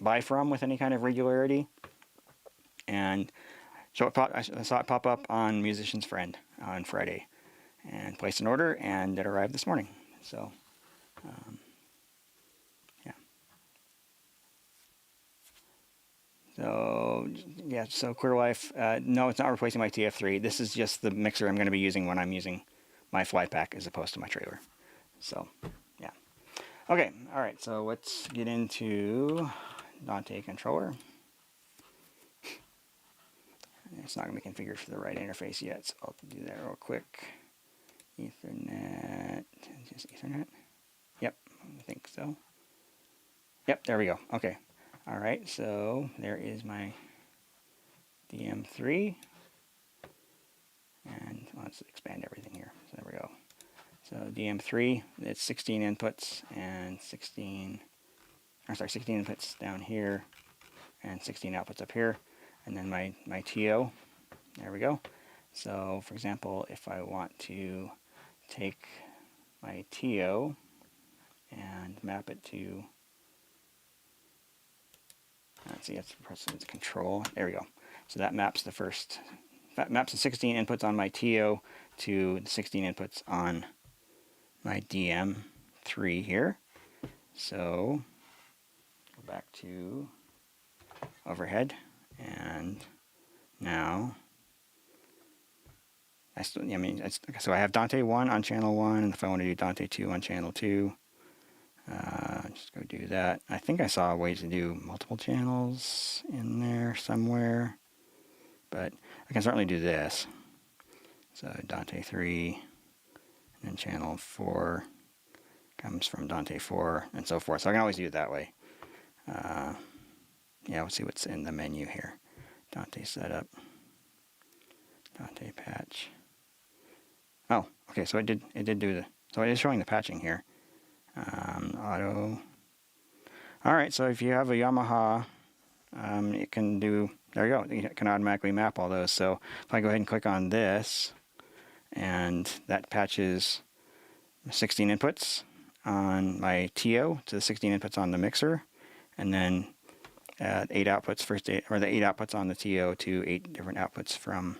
buy from with any kind of regularity, and so I saw it pop up on Musician's Friend on Friday, and placed an order, and it arrived this morning. So yeah. So yeah, so ClearLife, no, it's not replacing my TF3. This is just the mixer I'm going to be using when I'm using my fly pack as opposed to my trailer. So yeah. Okay, all right, so let's get into Dante controller. It's not going to be configured for the right interface yet, so I'll do that real quick. Ethernet, just Ethernet? Yep, I think so. Yep, there we go. Okay. All right, so there is my DM3. And let's expand everything here. So there we go. So DM3, it's 16 inputs and 16 inputs down here and 16 outputs up here. And then my TO, there we go. So for example, if I want to take my TO and map it to, let's see, it's control. There we go. So that maps the 16 inputs on my TO to the 16 inputs on my DM3 here. So go back to overhead, and now so I have Dante 1 on channel 1, and if I want to do Dante 2 on channel 2, just go do that. I think I saw a way to do multiple channels in there somewhere, but I can certainly do this. So Dante 3, and then channel 4 comes from Dante 4, and so forth. So I can always do it that way. Yeah, let's see what's in the menu here. Dante setup, Dante patch. Oh, okay, so it did do so it is showing the patching here. Auto. All right, so if you have a Yamaha, it can do, there you go, it can automatically map all those. So if I go ahead and click on this, and that patches 16 inputs on my TO to the 16 inputs on the mixer, and then 8 outputs, the 8 outputs on the TO to 8 different outputs from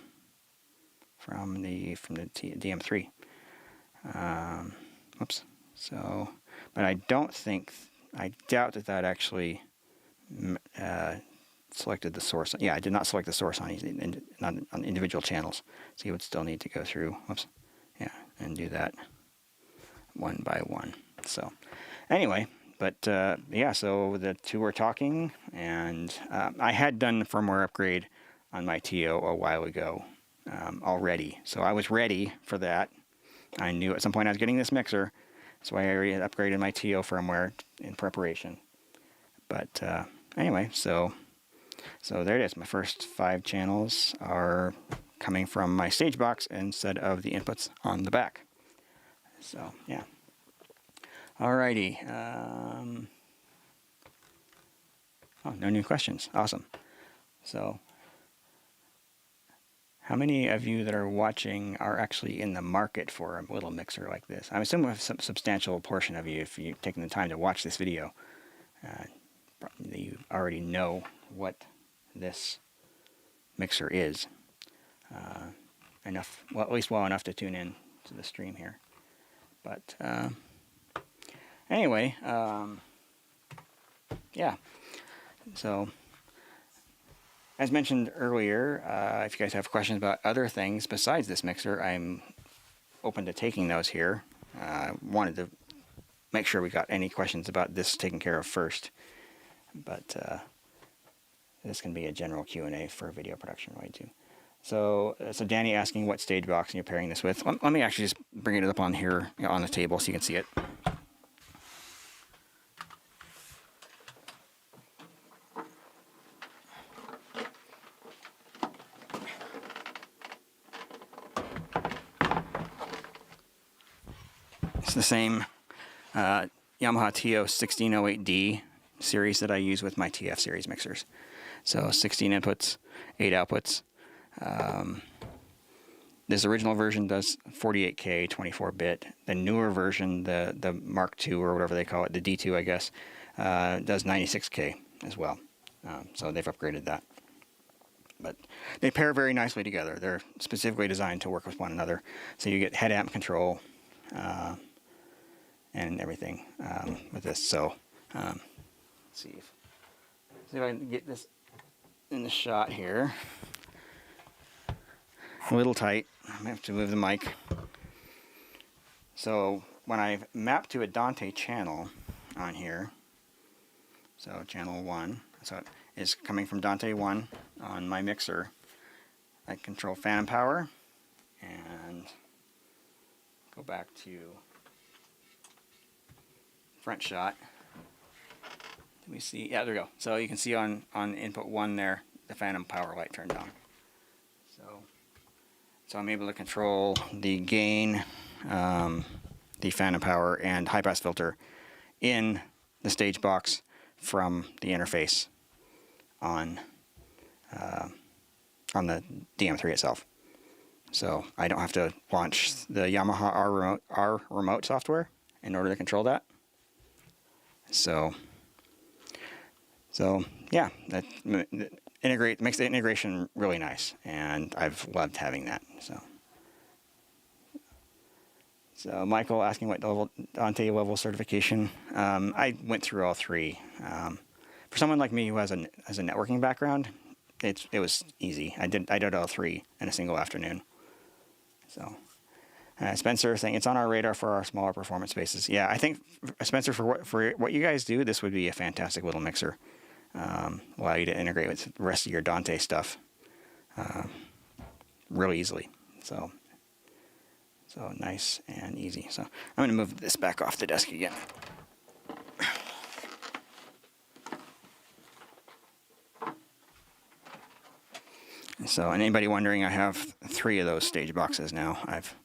the DM3. Whoops. So, but I doubt that actually selected the source. Yeah, I did not select the source on individual channels, so you would still need to go through, whoops, yeah, and do that one by one. So anyway, but yeah, so the two were talking, and I had done the firmware upgrade on my TO a while ago already, so I was ready for that. I knew at some point I was getting this mixer, so I already had upgraded my TO firmware in preparation. But anyway, so there it is. My first 5 channels are coming from my stage box instead of the inputs on the back. So yeah. Alrighty. Oh, no new questions. Awesome. So, how many of you that are watching are actually in the market for a little mixer like this? I'm assuming a substantial portion of you, if you've taken the time to watch this video, you already know what this mixer is. Enough, well, at least well enough to tune in to the stream here. But Anyway, yeah. So, as mentioned earlier, if you guys have questions about other things besides this mixer, I'm open to taking those here. Wanted to make sure we got any questions about this taken care of first, but this can be a general Q&A for video production way too. So Danny asking what stage box you're pairing this with. Let me actually just bring it up on here on the table so you can see it. It's the same Yamaha TO1608D series that I use with my TF series mixers. So 16 inputs, 8 outputs. This original version does 48K, 24-bit. The newer version, the Mark II or whatever they call it, the D2 I guess, does 96K as well. So they've upgraded that. But they pair very nicely together. They're specifically designed to work with one another. So you get head amp control and everything with this. So let's see if I can get this in the shot here. A little tight. I have to move the mic. So when I've mapped to a Dante channel on here, so channel 1, so it is coming from Dante 1 on my mixer. I control phantom power and go back to front shot. Let me see. Yeah, there we go. So you can see on input 1 there, the phantom power light turned on. So I'm able to control the gain, the phantom power, and high pass filter in the stage box from the interface on the DM3 itself. So I don't have to launch the Yamaha R remote software in order to control that. So yeah, that makes the integration really nice, and I've loved having that. So Michael asking what Dante level certification. I went through all 3. For someone like me who has a networking background, it was easy. I did all 3 in a single afternoon. So Spencer saying it's on our radar for our smaller performance spaces. Yeah, I think Spencer, for what you guys do, this would be a fantastic little mixer. Allow you to integrate with the rest of your Dante stuff really easily. So nice and easy. So I'm going to move this back off the desk again. So, and anybody wondering, I have 3 of those stage boxes now. I've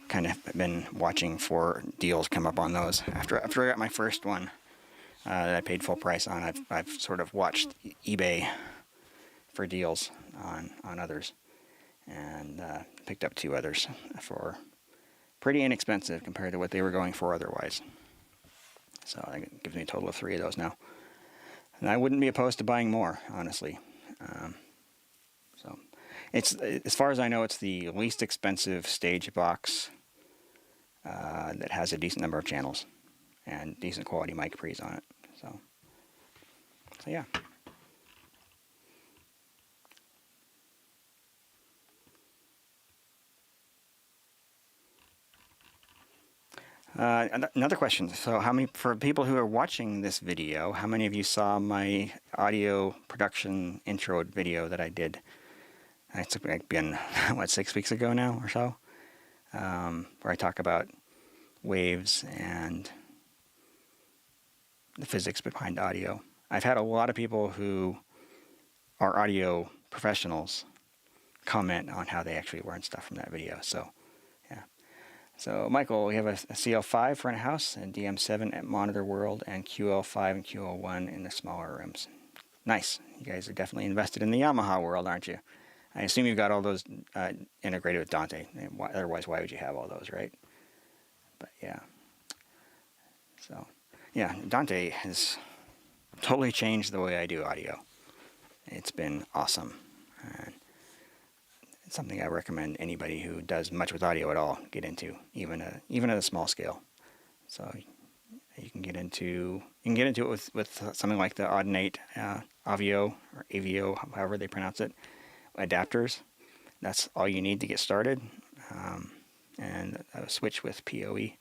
kind of been watching for deals come up on those. After I got my first one that I paid full price on, I've sort of watched eBay for deals on others, and picked up 2 others for pretty inexpensive compared to what they were going for otherwise. So that gives me a total of 3 of those now, and I wouldn't be opposed to buying more, honestly. So it's, as far as I know, it's the least expensive stage box that has a decent number of channels and decent quality mic pre's on it. So yeah. Another question. So for people who are watching this video, how many of you saw my audio production intro video that I did? It's been, 6 weeks ago now or so, where I talk about waves and the physics behind audio. I've had a lot of people who are audio professionals comment on how they actually learned stuff from that video. So yeah. So Michael, we have a CL5 front of house, and DM7 at Monitor World, and QL5 and QL1 in the smaller rooms. Nice. You guys are definitely invested in the Yamaha world, aren't you? I assume you've got all those integrated with Dante. Otherwise, why would you have all those, right? But yeah. So yeah, Dante has totally changed the way I do audio. It's been awesome. And it's something I recommend anybody who does much with audio at all get into, even at a small scale. So You can get into it with something like the Audinate Avio or Avio, however they pronounce it, adapters. That's all you need to get started, and a switch with PoE,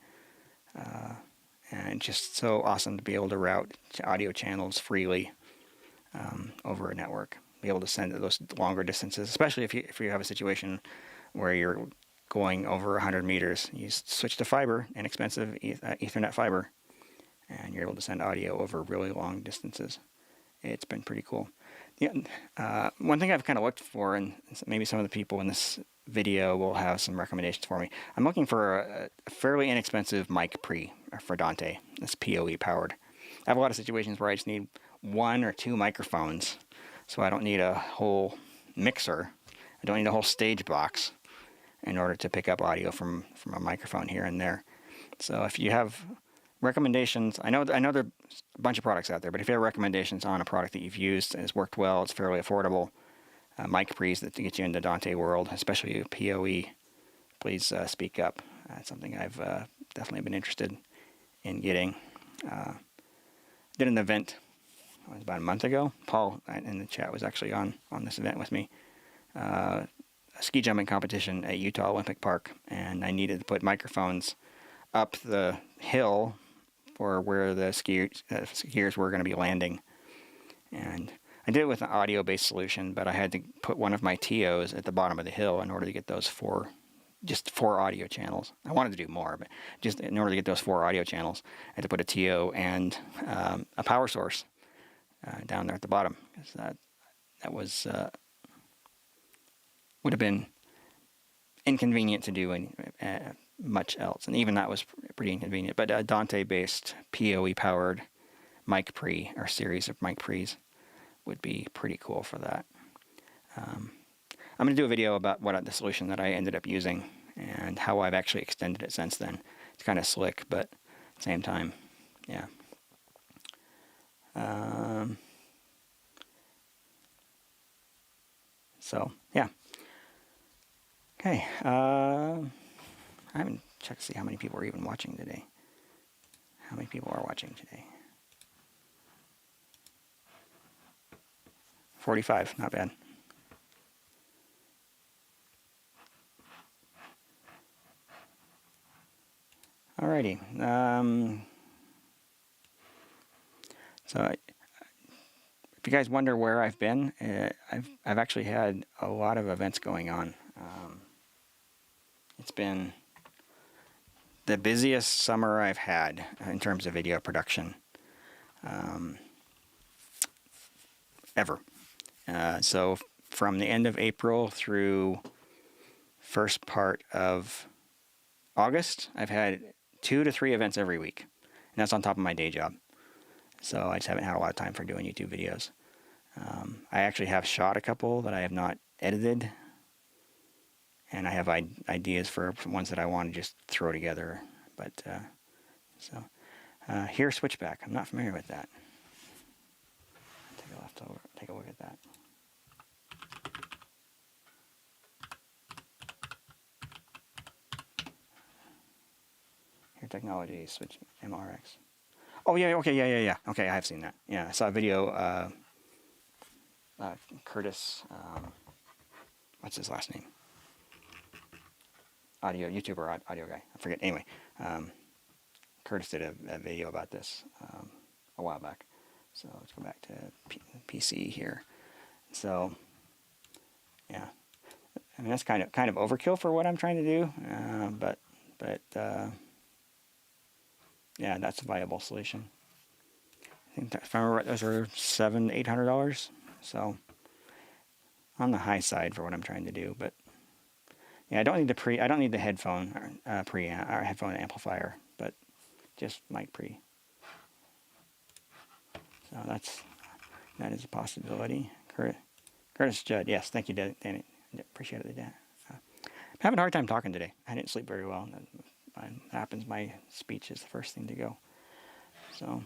and just so awesome to be able to route audio channels freely over a network. Be able to send those longer distances, especially if you have a situation where you're going over 100 meters. You switch to fiber, inexpensive Ethernet fiber, and you're able to send audio over really long distances. It's been pretty cool. Yeah, one thing I've kind of looked for, and maybe some of the people in this video will have some recommendations for me. I'm looking for a fairly inexpensive mic pre for Dante. That's PoE powered. I have a lot of situations where I just need 1 or 2 microphones, so I don't need a whole mixer. I don't need a whole stage box in order to pick up audio from a microphone here and there. So if you have recommendations, I know there are a bunch of products out there, but if you have recommendations on a product that you've used and has worked well, it's fairly affordable, mic pre's that get you into Dante world, especially PoE, please speak up. That's something I've definitely been interested in getting. Did an event about a month ago. Paul in the chat was actually on this event with me. A ski jumping competition at Utah Olympic Park, and I needed to put microphones up the hill for where the skiers were going to be landing. And I did it with an audio-based solution, but I had to put one of my TOs at the bottom of the hill in order to get those four audio channels. I wanted to do more, but just in order to get those 4 audio channels, I had to put a TO and a power source down there at the bottom, because that was would have been inconvenient to do much else, and even that was pretty inconvenient. But a Dante-based PoE-powered mic pre or series of mic pre's would be pretty cool for that. I'm going to do a video about the solution that I ended up using and how I've actually extended it since then. It's kind of slick, but at the same time, yeah. So, yeah. Okay. I haven't checked to see how many people are even watching today. How many people are watching today? 45, not bad. Alrighty. So if you guys wonder where I've been, I've actually had a lot of events going on. It's been the busiest summer I've had in terms of video production ever. So from the end of April through first part of August, I've had 2 to 3 events every week, and that's on top of my day job. So I just haven't had a lot of time for doing YouTube videos. I actually have shot a couple that I have not edited, and I have ideas for ones that I want to just throw together. But here, switchback. I'm not familiar with that. Take a look at that. Here, technology switch MRX. Oh yeah, okay, yeah. Okay, I have seen that. Yeah, I saw a video. Curtis, what's his last name? YouTuber, audio guy. I forget. Anyway, Curtis did a video about this a while back. So let's go back to PC here. So, yeah, I mean that's kind of overkill for what I'm trying to do, but yeah, that's a viable solution. I think if I remember right, those are $700-800. So on the high side for what I'm trying to do, but yeah, I don't need the headphone or headphone amplifier, but just mic pre. So that is a possibility. Curtis Judd, yes, thank you, Danny. Appreciate it, Dan. I'm having a hard time talking today. I didn't sleep very well. That happens. My speech is the first thing to go. So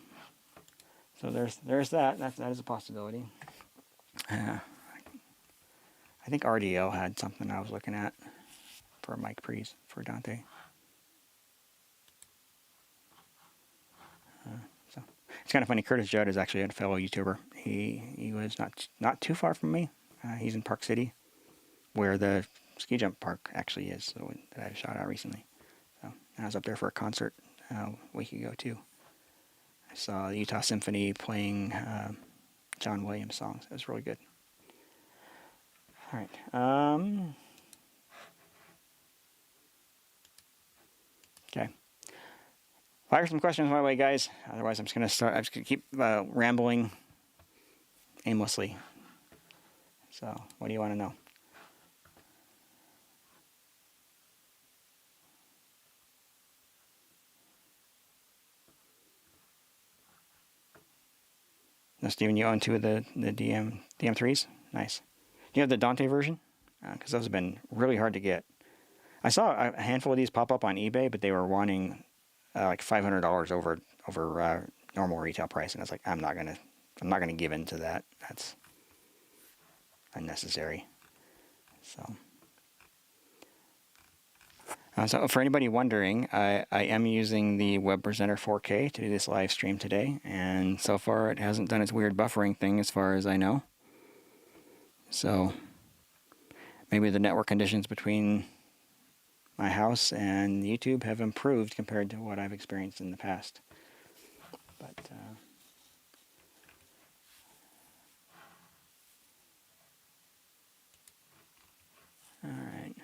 there's that. That is a possibility. I think RDL had something I was looking at for mic pre's for Dante. It's kind of funny. Curtis Judd is actually a fellow YouTuber. He lives not too far from me. He's in Park City, where the ski jump park actually is, so that I shot out recently. So I was up there for a concert a week ago too. I saw the Utah Symphony playing John Williams songs. It was really good. All right. Okay. Fire some questions my way, guys. Otherwise, I'm just going to keep rambling aimlessly. So, what do you want to know? Now, Steven, you own two of the DM3s? Nice. Do you have the Dante version? Because those have been really hard to get. I saw a handful of these pop up on eBay, but they were wanting like $500 over normal retail price, and I was like, I'm not gonna give in to that. That's unnecessary. So for anybody wondering, I am using the Web Presenter 4K to do this live stream today, and so far it hasn't done its weird buffering thing as far as I know. So maybe the network conditions between my house and YouTube have improved compared to what I've experienced in the past. But alright.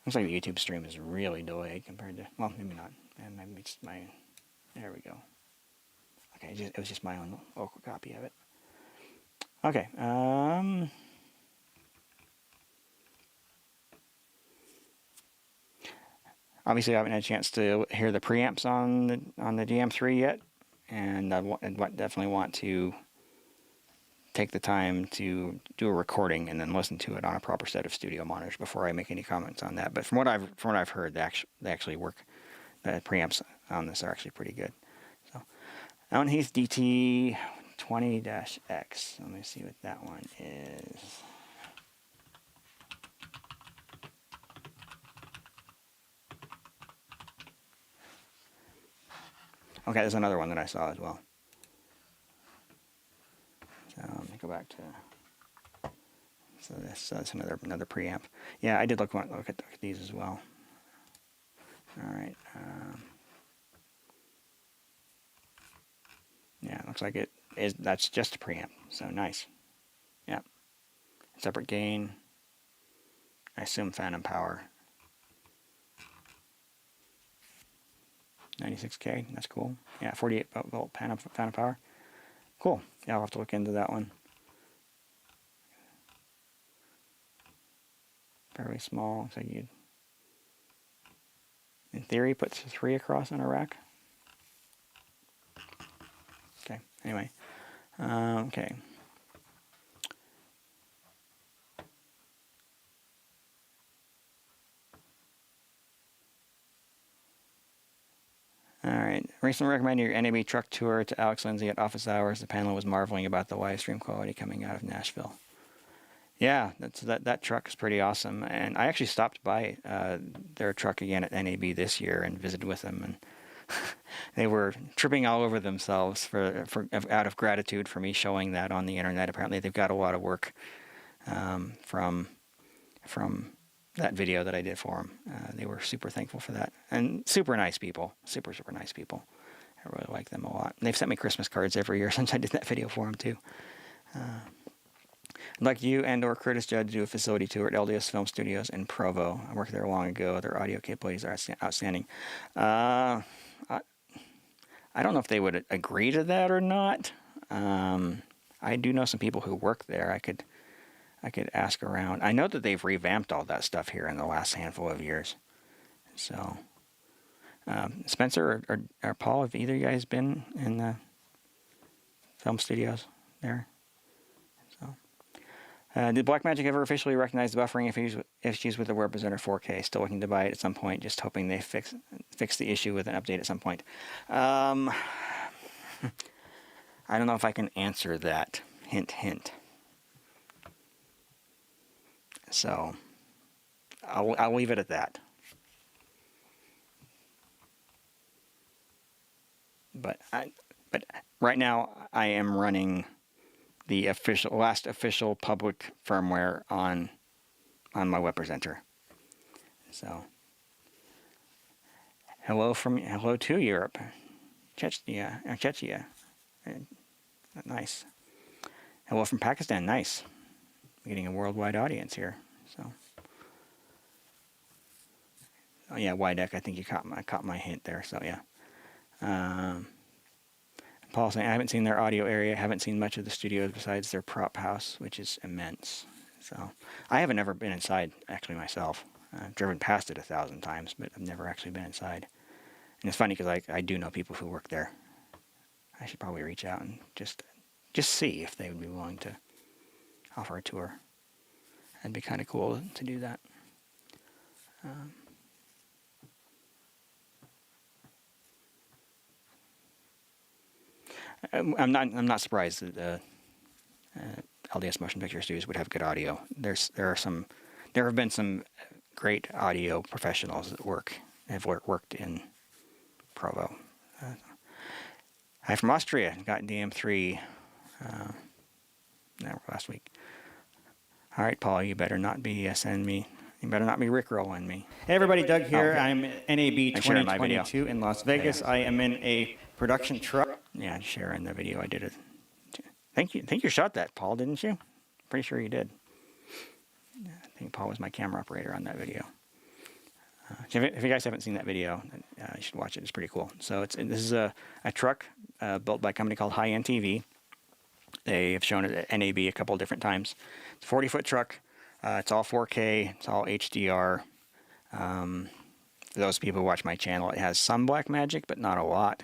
Looks like the YouTube stream is really delayed compared to, well, maybe not. And maybe it's my, there we go. Okay, it was just my own local copy of it. Okay, obviously I haven't had a chance to hear the preamps on the DM3 yet, and I definitely want to take the time to do a recording and then listen to it on a proper set of studio monitors before I make any comments on that. But from what I've heard, they actually work. The preamps on this are actually pretty good. So, Alan Heath DT20-X. Let me see what that one is. Okay, there's another one that I saw as well. So let me go back to. So that's another preamp. Yeah, I did look at these as well. All right. Yeah, it looks like it is. That's just a preamp. So nice. Yeah. Separate gain. I assume phantom power. 96K. That's cool. Yeah, 48 volt phantom power. Cool. Yeah, I'll have to look into that one. Fairly small. Looks like you'd, in theory, put 3 across on a rack. Okay. Anyway. Okay. All right. Recently recommended your NAB truck tour to Alex Lindsay at office hours. The panel was marveling about the live stream quality coming out of Nashville. Yeah, that truck is pretty awesome. And I actually stopped by their truck again at NAB this year and visited with them, and they were tripping all over themselves for out of gratitude for me showing that on the internet. Apparently, they've got a lot of work from that video that I did for them. They were super thankful for that, and super nice people. Super nice people. I really like them a lot. And they've sent me Christmas cards every year since I did that video for them too. I'd like you and/or Curtis Judd to do a facility tour at LDS Film Studios in Provo. I worked there long ago. Their audio capabilities are outstanding. I don't know if they would agree to that or not. I do know some people who work there. I could ask around. I know that they've revamped all that stuff here in the last handful of years. So, Spencer or Paul, have either of you guys been in the film studios there? So, did Blackmagic ever officially recognize the buffering issues with the Web Presenter 4K? Still looking to buy it at some point, just hoping they fix the issue with an update at some point. I don't know if I can answer that. Hint, hint. So, I'll leave it at that. But right now I am running the last official public firmware on my web presenter. So hello to Europe, Czechia, nice. Hello from Pakistan, nice. We're getting a worldwide audience here. So, oh yeah, Wideck. I think you caught my hint there. So yeah. Paul saying I haven't seen their audio area. Haven't seen much of the studios besides their prop house, which is immense. So I haven't ever been inside actually myself. I've driven past it 1,000 times, but I've never actually been inside. And it's funny because I do know people who work there. I should probably reach out and just see if they would be willing to offer a tour. That'd be kind of cool to do that. I'm not surprised that LDS Motion Picture Studios would have good audio. There have been some great audio professionals that have worked in Provo. Hi from Austria. Got DM3 last week. All right, Paul, you better not be sending me. You better not be rickrolling me. Hey, everybody, Doug here. I'm NAB 2022 in Las Vegas. I am in a production truck. Yeah, sharing the video. I did it. I think you shot that, Paul, didn't you? Pretty sure you did. I think Paul was my camera operator on that video. If you guys haven't seen that video, you should watch it. It's pretty cool. So this is a truck built by a company called High End TV. They have shown it at NAB a couple of different times. It's a 40-foot truck. It's all 4K. It's all HDR. For those people who watch my channel, it has some Blackmagic, but not a lot.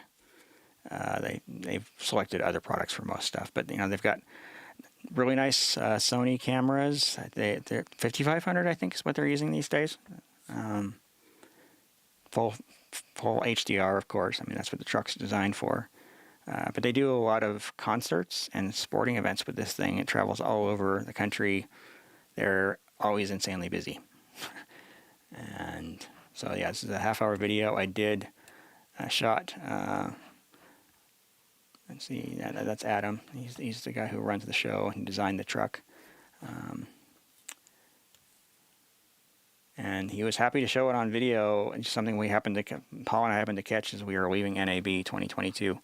They've selected other products for most stuff, but they've got really nice Sony cameras. They're 5500, I think, is what they're using these days. Full HDR, of course. I mean, that's what the truck's designed for. But they do a lot of concerts and sporting events with this thing. It travels all over the country. They're always insanely busy. And so, yeah, this is a half-hour video. I did shot. Let's see, that's Adam. He's the guy who runs the show and designed the truck. And he was happy to show it on video. It's something Paul and I happened to catch as we were leaving NAB 2022.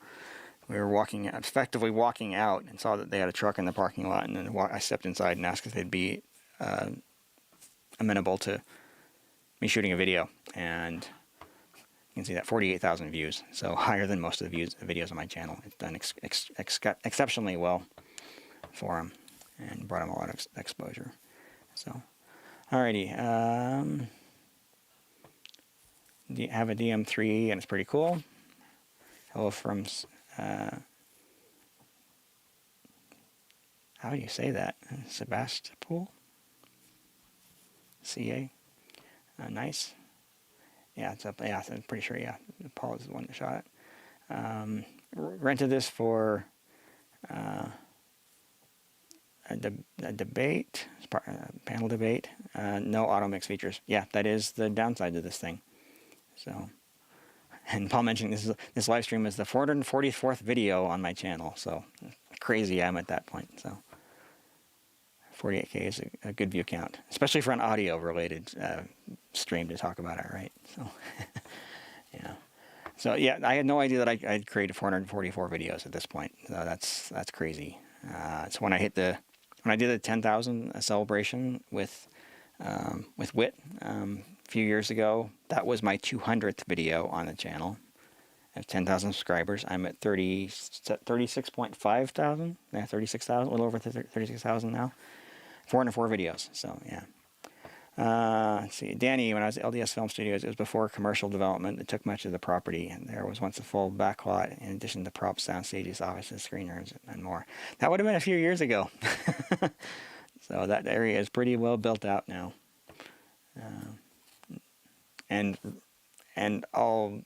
We were effectively walking out and saw that they had a truck in the parking lot. And then I stepped inside and asked if they'd be amenable to me shooting a video. And you can see that 48,000 views, so higher than most of the videos on my channel. It's done exceptionally well for them and brought them a lot of exposure. So, alrighty. Have a DM3 and it's pretty cool. Hello from how do you say that? Sebastopol? CA. Nice. Yeah, it's up. Yeah, I'm pretty sure. Yeah, Paul is the one that shot it. Rented this for a debate, panel debate. No auto mix features. Yeah, that is the downside to this thing. So, and Paul mentioned this live stream is the 444th video on my channel. So crazy I'm at that point. So 48K is a good view count, especially for an audio related stream to talk about it, right? So, yeah. So yeah, I had no idea that I'd created 444 videos at this point. So that's crazy. So when I did the 10,000 celebration with WIT a few years ago, that was my 200th video on the channel. I have 10,000 subscribers. I'm at 36.5 thousand. Yeah, 36,000, a little over 36,000 now. 404 videos. So yeah. Let's see. Danny, when I was at LDS Film Studios, it was before commercial development. It took much of the property, and there was once a full backlot in addition to props, sound stages, offices, screen rooms, and more. That would have been a few years ago. So that area is pretty well built out now, and all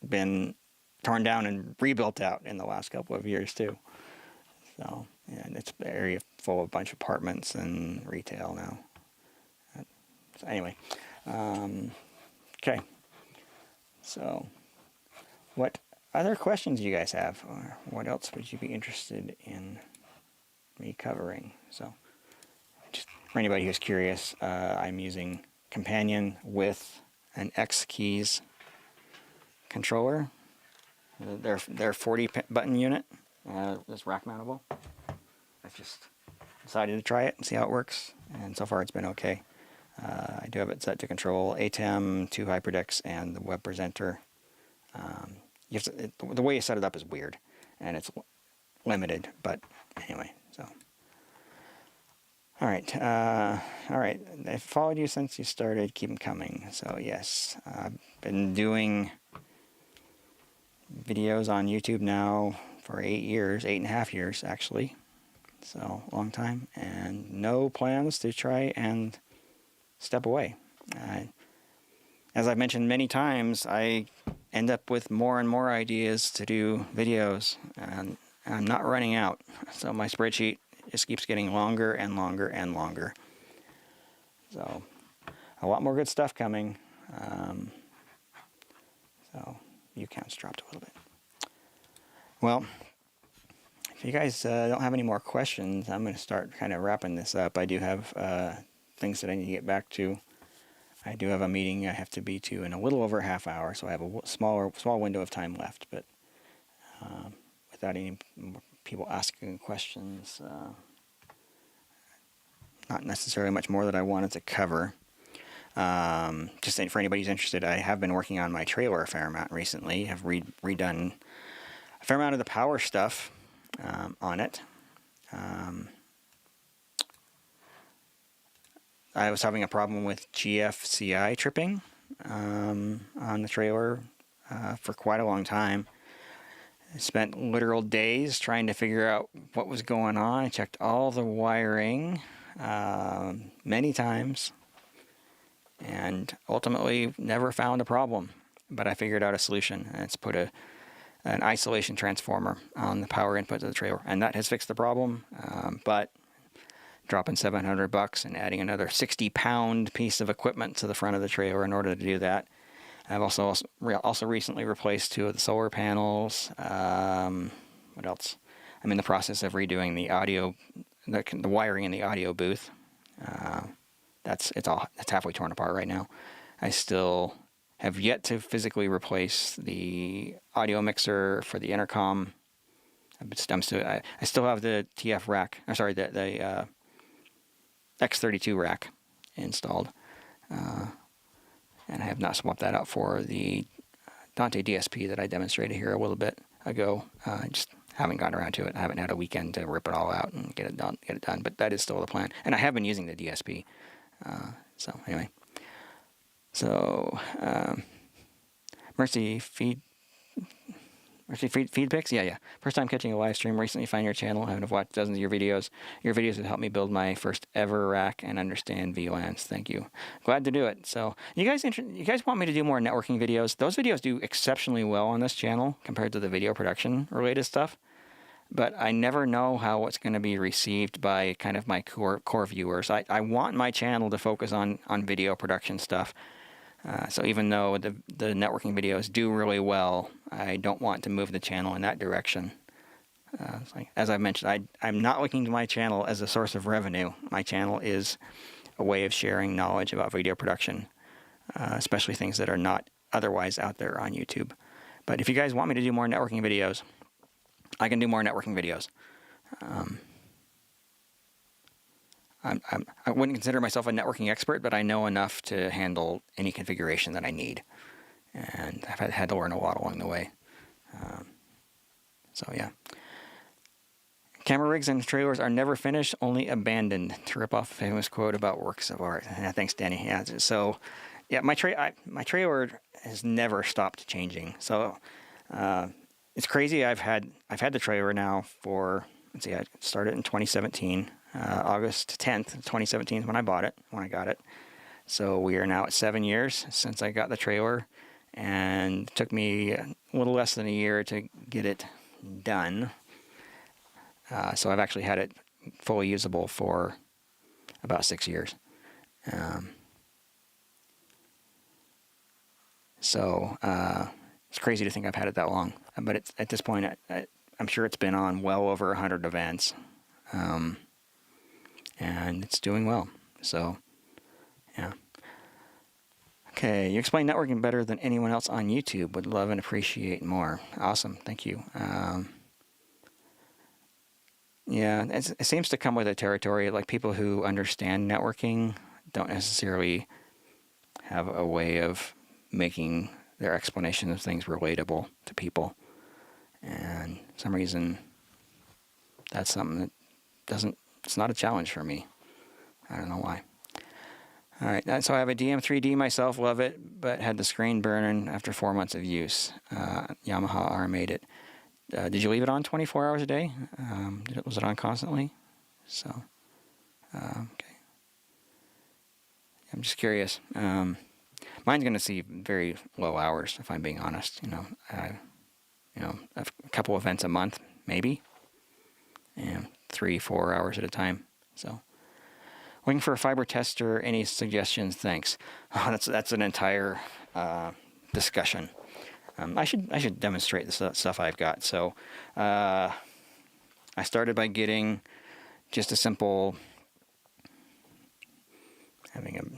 been torn down and rebuilt out in the last couple of years too. So and it's an area full of a bunch of apartments and retail now. So anyway, okay. So what other questions you guys have, or what else would you be interested in me covering? So, just for anybody who's curious, I'm using Companion with an X keys controller. Their 40 button unit, this rack mountable. I've just decided to try it and see how it works, and so far it's been okay. I do have it set to control ATEM, 2 HyperDecks, and the web presenter. The way you set it up is weird, and it's limited, but anyway, so. Alright, I've followed you since you started, keep them coming. So yes, I've been doing videos on YouTube now for 8.5 years actually, so long time, and no plans to try and step away. As I've mentioned many times, I end up with more and more ideas to do videos, and I'm not running out, so my spreadsheet just keeps getting longer and longer and longer. So a lot more good stuff coming. So view count's dropped a little bit. Well, if you guys don't have any more questions, I'm going to start kind of wrapping this up. I do have things that I need to get back to. I do have a meeting I have to be to in a little over a half hour, so I have a small window of time left. But without any people asking questions, not necessarily much more that I wanted to cover. Just for anybody who's interested, I have been working on my trailer a fair amount recently. I've redone a fair amount of the power stuff on it. I was having a problem with GFCI tripping on the trailer for quite a long time. I spent literal days trying to figure out what was going on. I checked all the wiring many times and ultimately never found a problem. But I figured out a solution, and it's put an isolation transformer on the power input of the trailer, and that has fixed the problem. But dropping $700 and adding another 60-pound piece of equipment to the front of the trailer in order to do that. I've also recently replaced 2 of the solar panels. What else? I'm in the process of redoing the audio, the wiring in the audio booth. It's halfway torn apart right now. I still have yet to physically replace the audio mixer for the intercom. I still have the TF rack. I'm sorry, the X32 rack installed, and I have not swapped that out for the Dante DSP that I demonstrated here a little bit ago. I just haven't gotten around to it. I haven't had a weekend to rip it all out and get it done. But that is still the plan, and I have been using the DSP. So anyway, Mercy feed pics? Yeah. First time catching a live stream. Recently found your channel. I've watched dozens of your videos. Your videos have helped me build my first ever rack and understand VLANs. Thank you. Glad to do it. So you guys want me to do more networking videos? Those videos do exceptionally well on this channel compared to the video production related stuff. But I never know how it's going to be received by kind of my core viewers. I want my channel to focus on video production stuff. So even though the networking videos do really well, I don't want to move the channel in that direction. As I've mentioned, I'm not looking to my channel as a source of revenue. My channel is a way of sharing knowledge about video production, especially things that are not otherwise out there on YouTube. But if you guys want me to do more networking videos, I can do more networking videos. I wouldn't consider myself a networking expert, but I know enough to handle any configuration that I need. And I've had to learn a lot along the way. So yeah. Camera rigs and trailers are never finished, only abandoned, to rip off a famous quote about works of art. Yeah, thanks, Danny. Yeah, so yeah, my trailer has never stopped changing. So it's crazy. I've had the trailer now for, let's see, I started in 2017. August 10th, 2017 is when I got it. So we are now at 7 years since I got the trailer, and it took me a little less than a year to get it done. So I've actually had it fully usable for about 6 years. So It's crazy to think I've had it that long, but it's, at this point, I'm sure it's been on well over 100 events, and it's doing well. So, yeah. Okay, you explain networking better than anyone else on YouTube. Would love and appreciate more. Awesome, thank you. Yeah, it seems to come with the territory. Like, people who understand networking don't necessarily have a way of making their explanation of things relatable to people. And for some reason, that's something that it's not a challenge for me. I don't know why. All right, so I have a DM3-D myself, love it, but had the screen burning after 4 months of use. Yamaha R-made it. Did you leave it on 24 hours a day? Was it on constantly? So, okay. I'm just curious. Mine's going to see very low hours, if I'm being honest. A couple events a month, maybe. 3-4 hours at a time. So, looking for a fiber tester. Any suggestions? Thanks. Oh, that's an entire discussion. I should demonstrate the stuff I've got. So, I started by getting just a simple.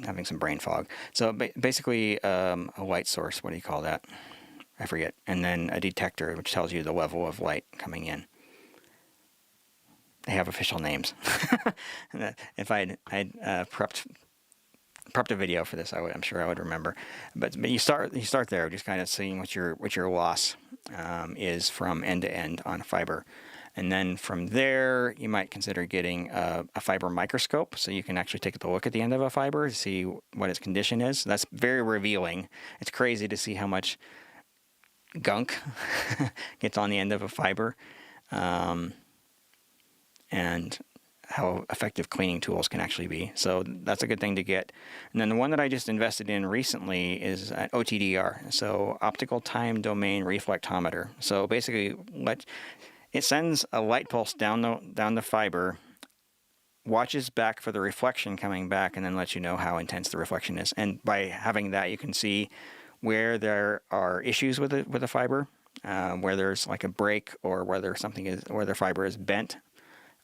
Having some brain fog. So basically, a light source. What do you call that? I forget. And then a detector, which tells you the level of light coming in. They have official names. If I'd prepped a video for this, I'm sure I would remember. But you start there, just kind of seeing what your loss is from end to end on fiber. And then from there, you might consider getting a fiber microscope, so you can actually take a look at the end of a fiber to see what its condition is. That's very revealing. It's crazy to see how much gunk gets on the end of a fiber, and how effective cleaning tools can actually be. So that's a good thing to get. And then the one that I just invested in recently is an OTDR, so optical time domain reflectometer. So basically, it sends a light pulse down the fiber, watches back for the reflection coming back, and then lets you know how intense the reflection is. And by having that, you can see where there are issues with the fiber, where there's like a break, or whether the fiber is bent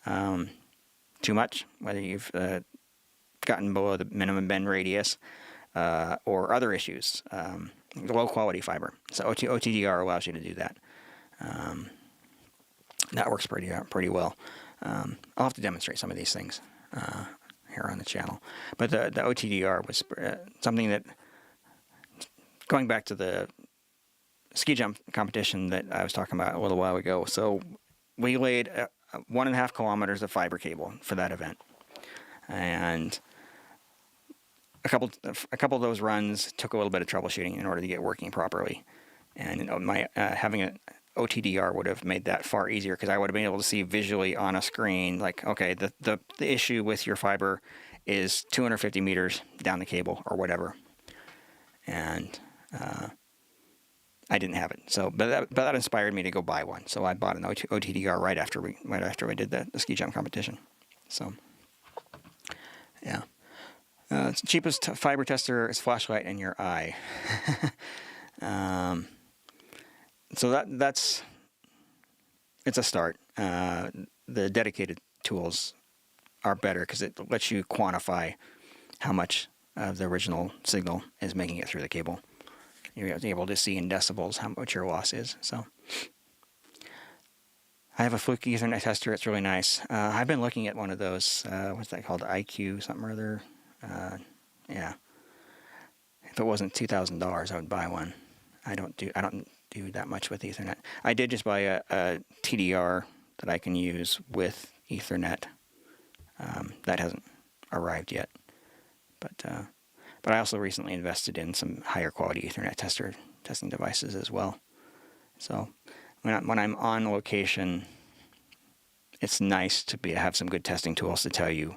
too much, whether you've gotten below the minimum bend radius, or other issues, low quality fiber. So OTDR allows you to do that. That works pretty well. I'll have to demonstrate some of these things here on the channel. But the OTDR was something that, going back to the ski jump competition that I was talking about a little while ago. So we laid 1.5 kilometers of fiber cable for that event, and a couple of those runs took a little bit of troubleshooting in order to get working properly. And having an OTDR would have made that far easier, because I would have been able to see visually on a screen, like, okay, the issue with your fiber is 250 meters down the cable or whatever. And I didn't have it. So, but that inspired me to go buy one. So I bought an OTDR right after we did the ski jump competition. So, yeah. Cheapest fiber tester is flashlight in your eye. So it's a start. The dedicated tools are better because it lets you quantify how much of the original signal is making it through the cable. You're able to see in decibels how much your loss is. So I have a Fluke Ethernet tester. It's really nice. I've been looking at one of those. What's that called? IQ something or other. Yeah. If it wasn't $2,000, I would buy one. I don't do that much with Ethernet. I did just buy a TDR that I can use with Ethernet. That hasn't arrived yet, but I also recently invested in some higher quality Ethernet testing devices as well. So when I'm on location, it's nice to have some good testing tools to tell you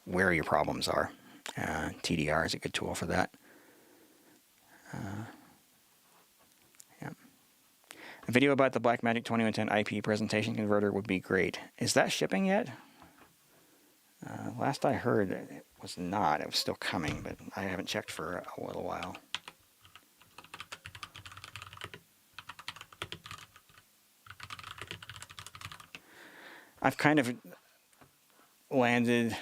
where your problems are. TDR is a good tool for that. Yeah. A video about the Blackmagic 2110 IP presentation converter would be great. Is that shipping yet? Last I heard, it was not. It was still coming, but I haven't checked for a little while. I've kind of landed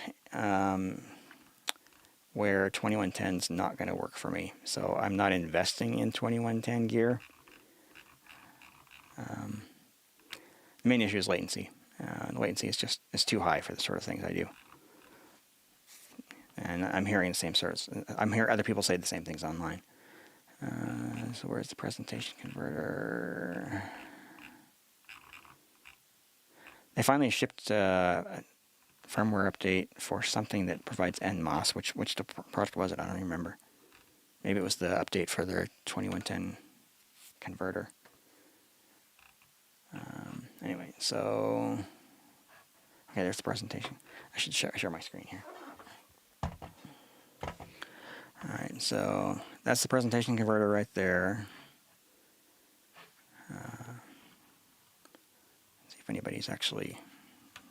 where 2110 is not going to work for me. So I'm not investing in 2110 gear. The main issue is latency. Latency is too high for the sort of things I do. And I'm hearing the same sorts. I'm hearing other people say the same things online. So where's the presentation converter? They finally shipped a firmware update for something that provides NMOS. Which the product was it? I don't even remember. Maybe it was the update for their 2110 converter. Anyway, so okay, there's the presentation. I should share my screen here. Alright, so that's the presentation converter right there. See if anybody's actually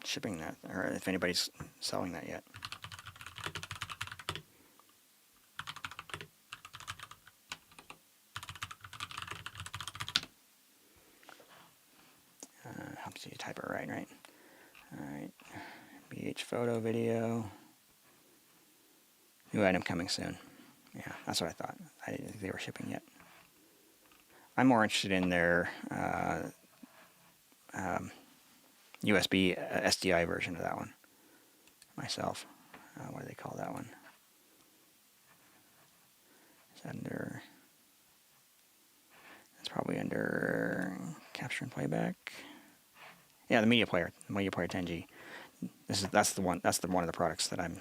shipping that, or if anybody's selling that yet. Helps you type it right? Alright, BH photo video. New item coming soon. Yeah, that's what I thought. I didn't think they were shipping yet. I'm more interested in their USB SDI version of that one myself. What do they call that one? It's under. It's probably under capture and playback. Yeah, the media player 10G. That's the one. That's one of the products that I'm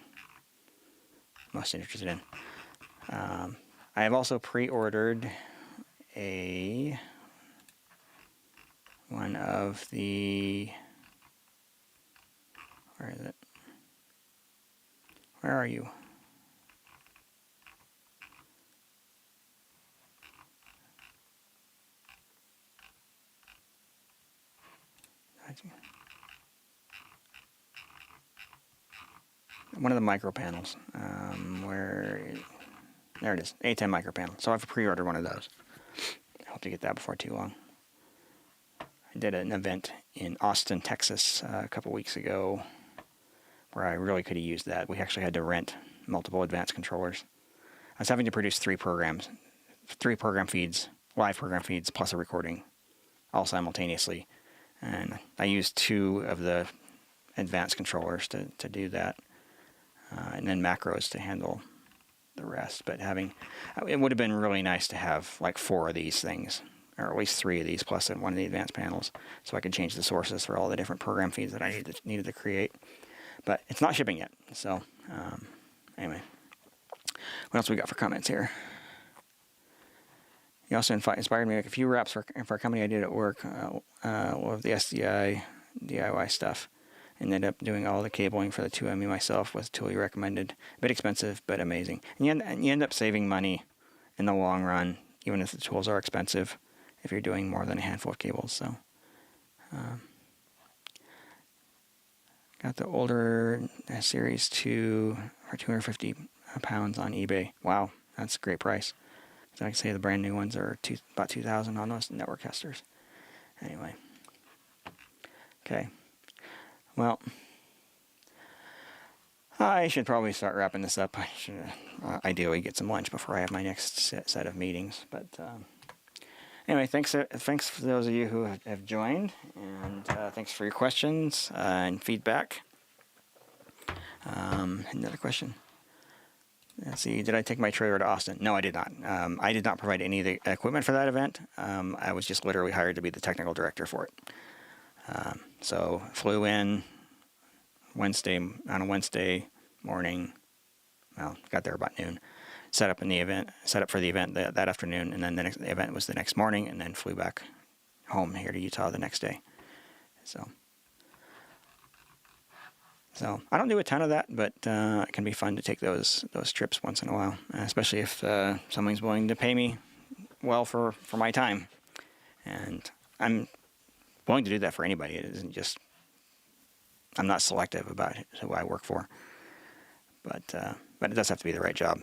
most interested in. I have also pre-ordered one of the. Where is it? Where are you? One of the micro panels. There it is, A10 micro panel. So I've pre-ordered one of those. I hope to get that before too long. I did an event in Austin, Texas a couple weeks ago where I really could have used that. We actually had to rent multiple advanced controllers. I was having to produce 3 program feeds, live program feeds, plus a recording, all simultaneously. And I used 2 of the advanced controllers to do that, and then macros to handle the rest. But it would have been really nice to have like 4 of these things, or at least 3 of these, plus one of the advanced panels, so I could change the sources for all the different program feeds that I needed to create. But it's not shipping yet. So anyway, what else we got for comments here? He also inspired me to make a few wraps for a company I did at work. Of the SDI DIY stuff. Ended up doing all the cabling for the 2ME myself with the tool you recommended. A bit expensive, but amazing. And you end up saving money in the long run, even if the tools are expensive, if you're doing more than a handful of cables. So, got the older Series 2 for £250 on eBay. Wow, that's a great price. So I can say the brand new ones are about $2,000 on those network testers. Anyway. Okay. Well, I should probably start wrapping this up. I should ideally get some lunch before I have my next set of meetings. But anyway, thanks for those of you who have joined, and thanks for your questions and feedback. Another question. Let's see, did I take my trailer to Austin? No, I did not. I did not provide any of the equipment for that event. I was just literally hired to be the technical director for it. So flew in on a Wednesday morning. Well, got there about noon. Set up for the event that afternoon, and then the event was the next morning, and then flew back home here to Utah the next day. So I don't do a ton of that, but it can be fun to take those trips once in a while, especially if someone's willing to pay me well for my time. And I'm willing to do that for anybody. It isn't just, I'm not selective about who I work for, but it does have to be the right job.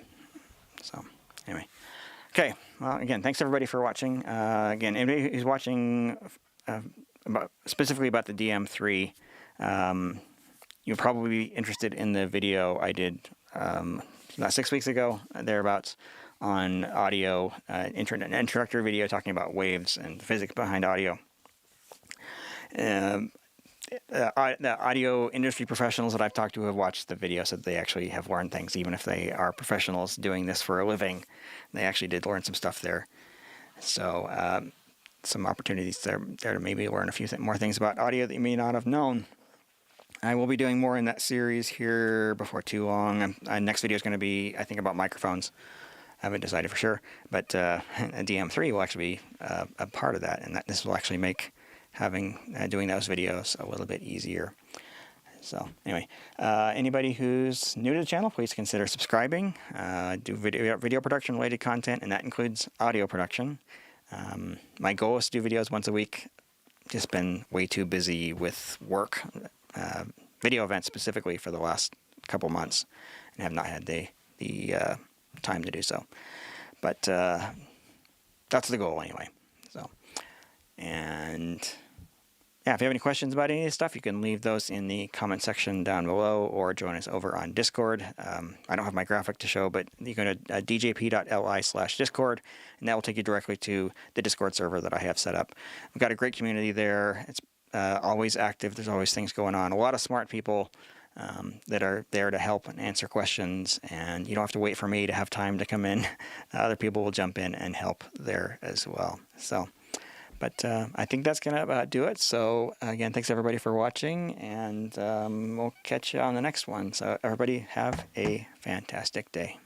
So anyway, okay. Well, again, thanks everybody for watching. Again, anybody who's watching specifically about the DM3, You'll probably be interested in the video I did about 6 weeks ago, thereabouts, on audio, an introductory video talking about waves and the physics behind audio. The audio industry professionals that I've talked to who have watched the video said they actually have learned things, even if they are professionals doing this for a living. They actually did learn some stuff there. So some opportunities there to maybe learn a few more things about audio that you may not have known. I will be doing more in that series here before too long. Next video is going to be, I think, about microphones. I haven't decided for sure, but a DM3 will actually be a part of that, and this will actually make doing those videos a little bit easier. So anyway, anybody who's new to the channel, please consider subscribing. Do video production related content, and that includes audio production. My goal is to do videos once a week. Just been way too busy with work, video events specifically, for the last couple months, and have not had the time to do so. But that's the goal anyway. So, and yeah, if you have any questions about any of this stuff, you can leave those in the comment section down below, or join us over on Discord. I don't have my graphic to show, but you go to djp.li/discord, and that will take you directly to the Discord server that I have set up. We've got a great community there. It's always active. There's always things going on. A lot of smart people that are there to help and answer questions, and you don't have to wait for me to have time to come in. Other people will jump in and help there as well. So. But I think that's going to do it. So, again, thanks everybody for watching, and we'll catch you on the next one. So, everybody have a fantastic day.